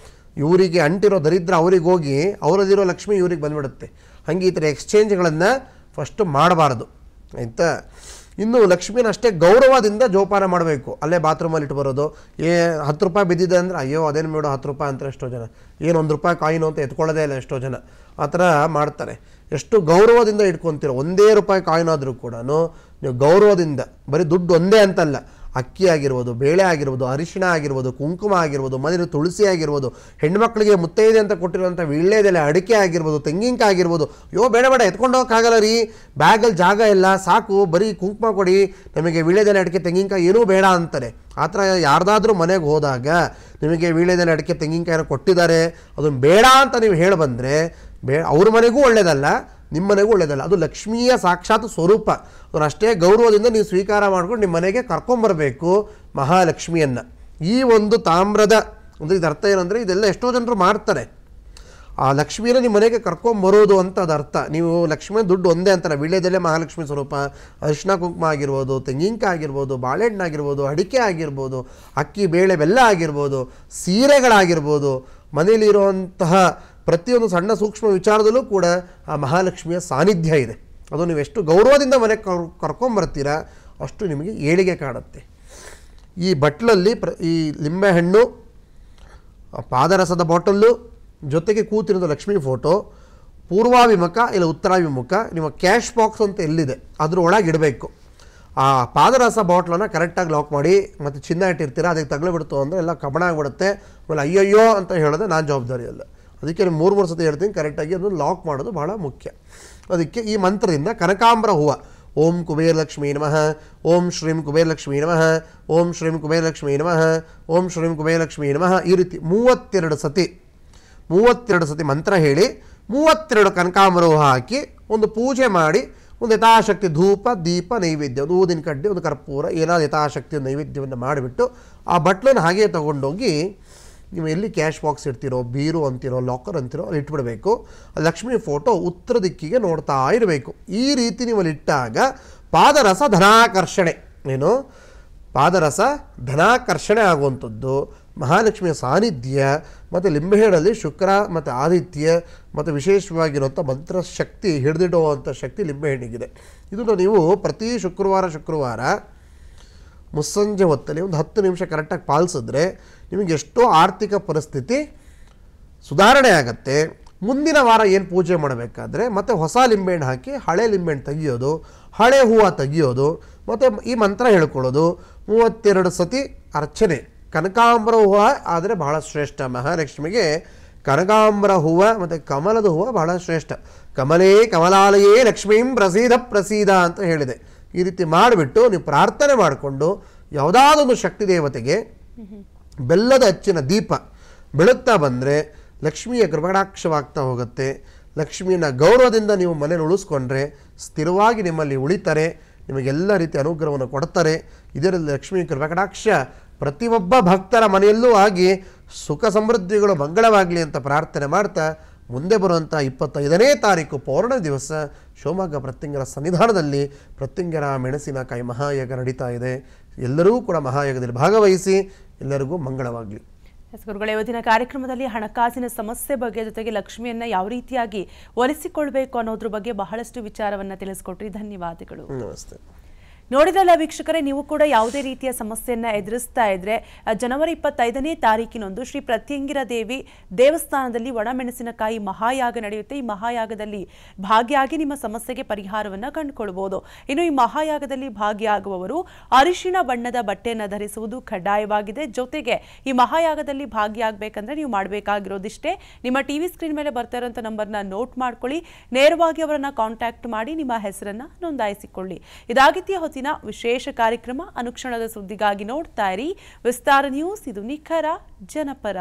Speaker 2: ಇವರಿಗೆ ಅಂಟಿರೋ ದರಿದ್ರ ಅವ್ರಿಗೆ ಹೋಗಿ ಅವರದಿರೋ ಲಕ್ಷ್ಮಿ ಇವ್ರಿಗೆ ಬಂದ್ಬಿಡುತ್ತೆ. ಹಾಗೆ ಈ ಥರ ಎಕ್ಸ್ಚೇಂಜ್ಗಳನ್ನು ಫಸ್ಟು ಮಾಡಬಾರ್ದು. ಆಯಿತಾ, ಇನ್ನು ಲಕ್ಷ್ಮಿನ ಅಷ್ಟೇ ಗೌರವದಿಂದ ಜೋಪಾನ ಮಾಡಬೇಕು. ಅಲ್ಲೇ ಬಾತ್ರೂಮಲ್ಲಿ ಇಟ್ಟು ಬರೋದು, 10 ರೂಪಾಯಿ ಬಿದ್ದಿದೆ ಅಂದರೆ ಅಯ್ಯೋ ಅದೇನು ಮೇಡೋ 10 ರೂಪಾಯಿ ಅಂತಾರೆ ಎಷ್ಟೋ ಜನ, ಏನು 1 ರೂಪಾಯಿ ಕಾಯಿನು ಅಂತ ಎತ್ಕೊಳ್ಳೋದೇ ಇಲ್ಲ ಎಷ್ಟೋ ಜನ. ಆ ಥರ ಮಾಡ್ತಾರೆ. ಎಷ್ಟು ಗೌರವದಿಂದ ಇಟ್ಕೊತೀರೋ, 1 ರೂಪಾಯಿ ಕಾಯಿನಾದರೂ ಕೂಡ ನೀವು ಗೌರವದಿಂದ, ಬರೀ ದುಡ್ಡು ಒಂದೇ ಅಂತಲ್ಲ, ಅಕ್ಕಿ ಆಗಿರ್ಬೋದು, ಬೇಳೆ ಆಗಿರ್ಬೋದು, ಅರಿಶಿಣ ಆಗಿರ್ಬೋದು, ಕುಂಕುಮ ಆಗಿರ್ಬೋದು, ಮನೇಲಿ ತುಳಸಿ ಆಗಿರ್ಬೋದು, ಹೆಣ್ಮಕ್ಳಿಗೆ ಮುತ್ತೈದೆ ಅಂತ ಕೊಟ್ಟಿರುವಂಥ ವೀಳ್ಯದೆಲೆ, ಅಡಿಕೆ ಆಗಿರ್ಬೋದು, ತೆಂಗಿನಕಾಯಿ ಆಗಿರ್ಬೋದು. ಬೇಡ ಎತ್ಕೊಂಡು ಹೋಗೋಕ್ಕಾಗಲ್ಲ ರೀ, ಬ್ಯಾಗಲ್ಲಿ ಜಾಗ ಇಲ್ಲ, ಸಾಕು ಬರೀ ಕುಂಕುಮ ಕೊಡಿ, ನಮಗೆ ವೀಳ್ಯದೆಲೆ, ಅಡಿಕೆ, ತೆಂಗಿನಕಾಯಿ ಏನೂ ಬೇಡ ಅಂತಾರೆ. ಆ ಥರ ಯಾರ್ದಾದ್ರೂ ಮನೆಗೆ ಹೋದಾಗ ನಿಮಗೆ ವೀಳ್ಯದೆಲೆ, ಅಡಿಕೆ, ತೆಂಗಿನಕಾಯಿನ ಕೊಟ್ಟಿದ್ದಾರೆ, ಅದನ್ನು ಬೇಡ ಅಂತ ನೀವು ಹೇಳಿ ಬಂದರೆ ಅವ್ರ ಮನೆಗೂ ಒಳ್ಳೆಯದಲ್ಲ, ನಿಮ್ಮ ಮನೆಗೂ ಒಳ್ಳೆಯದಲ್ಲ. ಅದು ಲಕ್ಷ್ಮಿಯ ಸಾಕ್ಷಾತ್ ಸ್ವರೂಪ. ಅದನ್ನು ಅಷ್ಟೇ ಗೌರವದಿಂದ ನೀವು ಸ್ವೀಕಾರ ಮಾಡ್ಕೊಂಡು ನಿಮ್ಮ ಮನೆಗೆ ಕರ್ಕೊಂಬರಬೇಕು ಮಹಾಲಕ್ಷ್ಮಿಯನ್ನು. ಈ ಒಂದು ತಾಮ್ರದ ಅಂದರೆ ಇದು ಅರ್ಥ ಏನಂದರೆ, ಇದೆಲ್ಲ ಎಷ್ಟೋ ಜನರು ಮಾಡ್ತಾರೆ. ಆ ಲಕ್ಷ್ಮಿಯನ್ನು ನಿಮ್ಮ ಮನೆಗೆ ಕರ್ಕೊಂಬರೋದು ಅಂತ ಅದು ಅರ್ಥ. ನೀವು ಲಕ್ಷ್ಮಿ ದುಡ್ಡು ಒಂದೇ ಅಂತಾರೆ. ವೀಳ್ಯದಲ್ಲೇ ಮಹಾಲಕ್ಷ್ಮಿ ಸ್ವರೂಪ. ಅರಿಶಿನ ಕುಂಕುಮ ಆಗಿರ್ಬೋದು, ತೆಂಗಿನಕಾಯಿ ಆಗಿರ್ಬೋದು, ಬಾಳೆಹಣ್ಣಾಗಿರ್ಬೋದು, ಅಡಿಕೆ ಆಗಿರ್ಬೋದು, ಅಕ್ಕಿ ಬೇಳೆ ಬೆಲ್ಲ ಆಗಿರ್ಬೋದು, ಸೀರೆಗಳಾಗಿರ್ಬೋದು, ಮನೆಯಲ್ಲಿರುವಂತಹ ಪ್ರತಿಯೊಂದು ಸಣ್ಣ ಸೂಕ್ಷ್ಮ ವಿಚಾರದಲ್ಲೂ ಕೂಡ ಆ ಮಹಾಲಕ್ಷ್ಮಿಯ ಸಾನ್ನಿಧ್ಯ ಇದೆ. ಅದು ನೀವು ಎಷ್ಟು ಗೌರವದಿಂದ ಮನೆಗೆ ಕರ್ಕೊಂಬರ್ತೀರ ಅಷ್ಟು ನಿಮಗೆ ಏಳಿಗೆ ಕಾಣುತ್ತೆ. ಈ ಬಟ್ಲಲ್ಲಿ ಈ ಲಿಂಬೆಹಣ್ಣು, ಪಾದರಸದ ಬಾಟಲ್ಲು, ಜೊತೆಗೆ ಕೂತಿರೋದು ಲಕ್ಷ್ಮೀ ಫೋಟೋ, ಪೂರ್ವಾಭಿಮುಖ ಇಲ್ಲ ಉತ್ತರಾಭಿಮುಖ ನಿಮ್ಮ ಕ್ಯಾಶ್ ಬಾಕ್ಸ್ ಅಂತ ಎಲ್ಲಿದೆ ಅದ್ರ ಒಳಗೆ ಇಡಬೇಕು. ಆ ಪಾದರಸ ಬಾಟ್ಲನ್ನು ಕರೆಕ್ಟಾಗಿ ಲಾಕ್ ಮಾಡಿ. ಮತ್ತು ಚಿನ್ನ ಇಟ್ಟಿರ್ತೀರ, ಅದಕ್ಕೆ ತಗಲಿಬಿಡ್ತು ಅಂದರೆ ಎಲ್ಲ ಕಬಣ ಆಗಿಬಿಡುತ್ತೆ. ಆಮೇಲೆ ಅಯ್ಯಯ್ಯೋ ಅಂತ ಹೇಳಿದ್ರೆ ನಾನು ಜವಾಬ್ದಾರಿ ಅಲ್ಲ. ಅದಕ್ಕೆ ನೀವು 3 ಸತಿ ಹೇಳ್ತೀನಿ, ಕರೆಕ್ಟಾಗಿ ಅದನ್ನು ಲಾಕ್ ಮಾಡೋದು ಬಹಳ ಮುಖ್ಯ. ಅದಕ್ಕೆ ಈ ಮಂತ್ರದಿಂದ ಕನಕಾಂಬರ ಹೂವು, ಓಂ ಕುಬೇರಲಕ್ಷ್ಮೀ ನಮಃ, ಓಂ ಶ್ರೀಂ ಕುಬೇರಲಕ್ಷ್ಮೀ ನಮಃ, ಓಂ ಶ್ರೀಂ ಕುಬೇರಲಕ್ಷ್ಮೀ ನಮಃ, ಓಂ ಶ್ರೀಂ ಕುಬೇರಲಕ್ಷ್ಮೀ ನಮಃ, ಈ ರೀತಿ 32 ಸತಿ ಮಂತ್ರ ಹೇಳಿ 32 ಕನಕಾಂಬರ ಹೂವು ಹಾಕಿ ಒಂದು ಪೂಜೆ ಮಾಡಿ, ಒಂದು ಯಥಾಶಕ್ತಿ ಧೂಪ ದೀಪ ನೈವೇದ್ಯ, ಒಂದು ಊದಿನ ಕಡ್ಡಿ, ಒಂದು ಕರ್ಪೂರ, ಏನಾದ್ರು ಯಥಾಶಕ್ತಿ ನೈವೇದ್ಯವನ್ನು ಮಾಡಿಬಿಟ್ಟು ಆ ಬಟ್ಲನ್ನು ಹಾಗೆ ತೊಗೊಂಡೋಗಿ ನೀವು ಎಲ್ಲಿ ಕ್ಯಾಶ್ ಬಾಕ್ಸ್ ಇಡ್ತೀರೋ, ಬೀರು ಅಂತಿರೋ, ಲಾಕರ್ ಅಂತಿರೋ ಅಲ್ಲಿ ಇಟ್ಬಿಡಬೇಕು. ಲಕ್ಷ್ಮೀ ಫೋಟೋ ಉತ್ತರ ದಿಕ್ಕಿಗೆ ನೋಡ್ತಾ ಇರಬೇಕು. ಈ ರೀತಿ ನೀವು ಅಲ್ಲಿ ಇಟ್ಟಾಗ ಪಾದರಸ ಧನಾಕರ್ಷಣೆ, ಏನು ಪಾದರಸ ಧನಾಕರ್ಷಣೆ ಆಗುವಂಥದ್ದು, ಮಹಾಲಕ್ಷ್ಮಿಯ ಸಾನ್ನಿಧ್ಯ, ಮತ್ತು ಲಿಂಬೆಹಣ್ಣಲ್ಲಿ ಶುಕ್ರ ಮತ್ತು ಆದಿತ್ಯ ಮತ್ತು ವಿಶೇಷವಾಗಿರುವಂಥ ಮಂತ್ರಶಕ್ತಿ ಹಿಡಿದಿಡುವಂಥ ಶಕ್ತಿ ಲಿಂಬೆಹಣ್ಣಿಗಿದೆ. ಇದನ್ನು ನೀವು ಪ್ರತಿ ಶುಕ್ರವಾರ ಮುಸ್ಸಂಜೆ ಹೊತ್ತಲ್ಲಿ ಒಂದು 10 ನಿಮಿಷ ಕರೆಕ್ಟಾಗಿ ಪಾಲಿಸಿದ್ರೆ ನಿಮಗೆ ಎಷ್ಟೋ ಆರ್ಥಿಕ ಪರಿಸ್ಥಿತಿ ಸುಧಾರಣೆ ಆಗುತ್ತೆ. ಮುಂದಿನ ವಾರ ಏನು ಪೂಜೆ ಮಾಡಬೇಕಾದ್ರೆ ಮತ್ತೆ ಹೊಸ ಲಿಂಬೆಹಣ್ಣು ಹಾಕಿ ಹಳೆ ಲಿಂಬೆಹಣ್ಣು ತೆಗಿಯೋದು, ಹಳೆ ಹೂವು ತೆಗಿಯೋದು, ಮತ್ತು ಈ ಮಂತ್ರ ಹೇಳ್ಕೊಳ್ಳೋದು, 32 ಸತಿ ಅರ್ಚನೆ. ಕನಕಾಂಬರ ಹೂವು ಆದರೆ ಬಹಳ ಶ್ರೇಷ್ಠ. ಮಹಾಲಕ್ಷ್ಮಿಗೆ ಕನಕಾಂಬರ ಹೂವು ಮತ್ತು ಕಮಲದ ಹೂವು ಬಹಳ ಶ್ರೇಷ್ಠ. ಕಮಲೇ ಕಮಲಾಲಯೇ ಲಕ್ಷ್ಮೀಂ ಪ್ರಸೀದ ಅಂತ ಹೇಳಿದೆ. ಈ ರೀತಿ ಮಾಡಿಬಿಟ್ಟು ನೀವು ಪ್ರಾರ್ಥನೆ ಮಾಡಿಕೊಂಡು ಯಾವುದಾದೊಂದು ಶಕ್ತಿ ದೇವತೆಗೆ ಬೆಲ್ಲದ ಹಚ್ಚಿನ ದೀಪ ಬೆಳಗ್ತಾ ಬಂದರೆ ಲಕ್ಷ್ಮಿಯ ಕೃಪಣಾಕ್ಷವಾಗ್ತಾ ಹೋಗುತ್ತೆ. ಲಕ್ಷ್ಮಿಯನ್ನು ಗೌರವದಿಂದ ನೀವು ಮನೇಲಿ ಉಳಿಸ್ಕೊಂಡ್ರೆ ಸ್ಥಿರವಾಗಿ ನಿಮ್ಮಲ್ಲಿ ಉಳಿತಾರೆ, ನಿಮಗೆಲ್ಲ ರೀತಿಯ ಅನುಗ್ರಹವನ್ನು ಕೊಡ್ತಾರೆ. ಇದರಲ್ಲಿ ಲಕ್ಷ್ಮೀ ಕೃಪಕಟಾಕ್ಷ ಪ್ರತಿಯೊಬ್ಬ ಭಕ್ತರ ಮನೆಯಲ್ಲೂ ಆಗಿ ಸುಖ ಸಮೃದ್ಧಿಗಳು ಮಂಗಳವಾಗಲಿ ಅಂತ ಪ್ರಾರ್ಥನೆ ಮಾಡ್ತಾ, ಮುಂದೆ ಬರುವಂಥ 25ನೇ ತಾರೀಕು ಪೌರ್ಣ ದಿವಸ ಶಿವಮೊಗ್ಗ ಪ್ರತ್ಯಂಗರ ಸನ್ನಿಧಾನದಲ್ಲಿ ಪ್ರತ್ಯಂಗರ ಮೆಣಸಿನಕಾಯಿ ಮಹಾಯಾಗ ನಡೀತಾ ಇದೆ. ಎಲ್ಲರೂ ಕೂಡ ಮಹಾಯಾಗದಲ್ಲಿ ಭಾಗವಹಿಸಿ ಎಲ್ಲರಿಗೂ ಮಂಗಳವಾಗಲಿ.
Speaker 1: ಗುರುಗಳೇ, ಇವತ್ತಿನ ಕಾರ್ಯಕ್ರಮದಲ್ಲಿ ಹಣಕಾಸಿನ ಸಮಸ್ಯೆ ಬಗ್ಗೆ ಜೊತೆಗೆ ಲಕ್ಷ್ಮಿಯನ್ನ ಯಾವ ರೀತಿಯಾಗಿ ಒಲಿಸಿಕೊಳ್ಬೇಕು ಅನ್ನೋದ್ರ ಬಗ್ಗೆ ಬಹಳಷ್ಟು ವಿಚಾರವನ್ನ ತಿಳಿಸ್ಕೊಟ್ರಿ. ಧನ್ಯವಾದಗಳು.
Speaker 2: ನಮಸ್ತೆ.
Speaker 1: ನೋಡಿದ್ರಲ್ಲ ವೀಕ್ಷಕರೇ, ನೀವು ಕೂಡ ಯಾವುದೇ ರೀತಿಯ ಸಮಸ್ಯೆಯನ್ನ ಎದುರಿಸ್ತಾ ಇದ್ರೆ ಜನವರಿ 25ನೇ ತಾರೀಕಿನಂದು ಶ್ರೀ ಪ್ರತ್ಯಂಗಿರ ದೇವಿ ದೇವಸ್ಥಾನದಲ್ಲಿ ಒಣಮೆಣಸಿನಕಾಯಿ ಮಹಾಯಾಗ ನಡೆಯುತ್ತೆ. ಈ ಮಹಾಯಾಗದಲ್ಲಿ ಭಾಗಿಯಾಗಿ ನಿಮ್ಮ ಸಮಸ್ಯೆಗೆ ಪರಿಹಾರವನ್ನ ಕಂಡುಕೊಳ್ಬಹುದು. ಇನ್ನು ಈ ಮಹಾಯಾಗದಲ್ಲಿ ಭಾಗಿಯಾಗುವವರು ಅರಿಶಿಣ ಬಣ್ಣದ ಬಟ್ಟೆಯನ್ನು ಧರಿಸುವುದು ಕಡ್ಡಾಯವಾಗಿದೆ. ಜೊತೆಗೆ ಈ ಮಹಾಯಾಗದಲ್ಲಿ ಭಾಗಿಯಾಗಬೇಕಂದ್ರೆ ನೀವು ಮಾಡಬೇಕಾಗಿರೋದಿಷ್ಟೇ, ನಿಮ್ಮ ಟಿವಿ ಸ್ಕ್ರೀನ್ ಮೇಲೆ ಬರ್ತಾ ಇರುವಂಥ ನಂಬರ್ನ ನೋಟ್ ಮಾಡ್ಕೊಳ್ಳಿ, ನೇರವಾಗಿ ಅವರನ್ನ ಕಾಂಟ್ಯಾಕ್ಟ್ ಮಾಡಿ ನಿಮ್ಮ ಹೆಸರನ್ನ ನೋಂದಾಯಿಸಿಕೊಳ್ಳಿ. ಇದಾಗಿತ್ಯ ಹೊತ್ತಿನ ವಿಶೇಷ ಕಾರ್ಯಕ್ರಮ. ಅನುಕ್ಷಣದ ಸುದ್ದಿಗಾಗಿ ನೋಡ್ತಾ ಇರಿ ವಿಸ್ತಾರ ನ್ಯೂಸ್. ಇದು ನಿಖರ ಜನಪರ.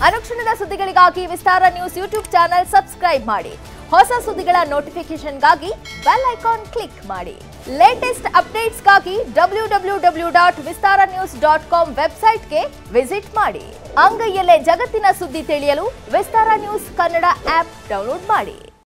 Speaker 4: ಅನುಕ್ಷಣದ ಸುದ್ದಿಗಳಿಗಾಗಿ ವಿಸ್ತಾರ ನ್ಯೂಸ್ ಯೂಟ್ಯೂಬ್ ಚಾನೆಲ್ ಸಬ್ಸ್ಕ್ರೈಬ್ ಮಾಡಿ. ಹೊಸ ಸುದ್ದಿಗಳ ನೋಟಿಫಿಕೇಶನ್ಗಾಗಿ ಬೆಲ್ ಐಕಾನ್ ಕ್ಲಿಕ್ ಮಾಡಿ. ಲೇಟೆಸ್ಟ್ ಅಪ್ಡೇಟ್ಸ್ಗಾಗಿ www.vistaranews.com ವೆಬ್ಸೈಟ್ಗೆ ವಿಸಿಟ್ ಮಾಡಿ. ಅಂಗೈಯಲ್ಲೇ ಜಗತ್ತಿನ ಸುದ್ದಿ ತಿಳಿಯಲು ವಿಸ್ತಾರ ನ್ಯೂಸ್ ಕನ್ನಡ ಆಪ್ ಡೌನ್ಲೋಡ್ ಮಾಡಿ.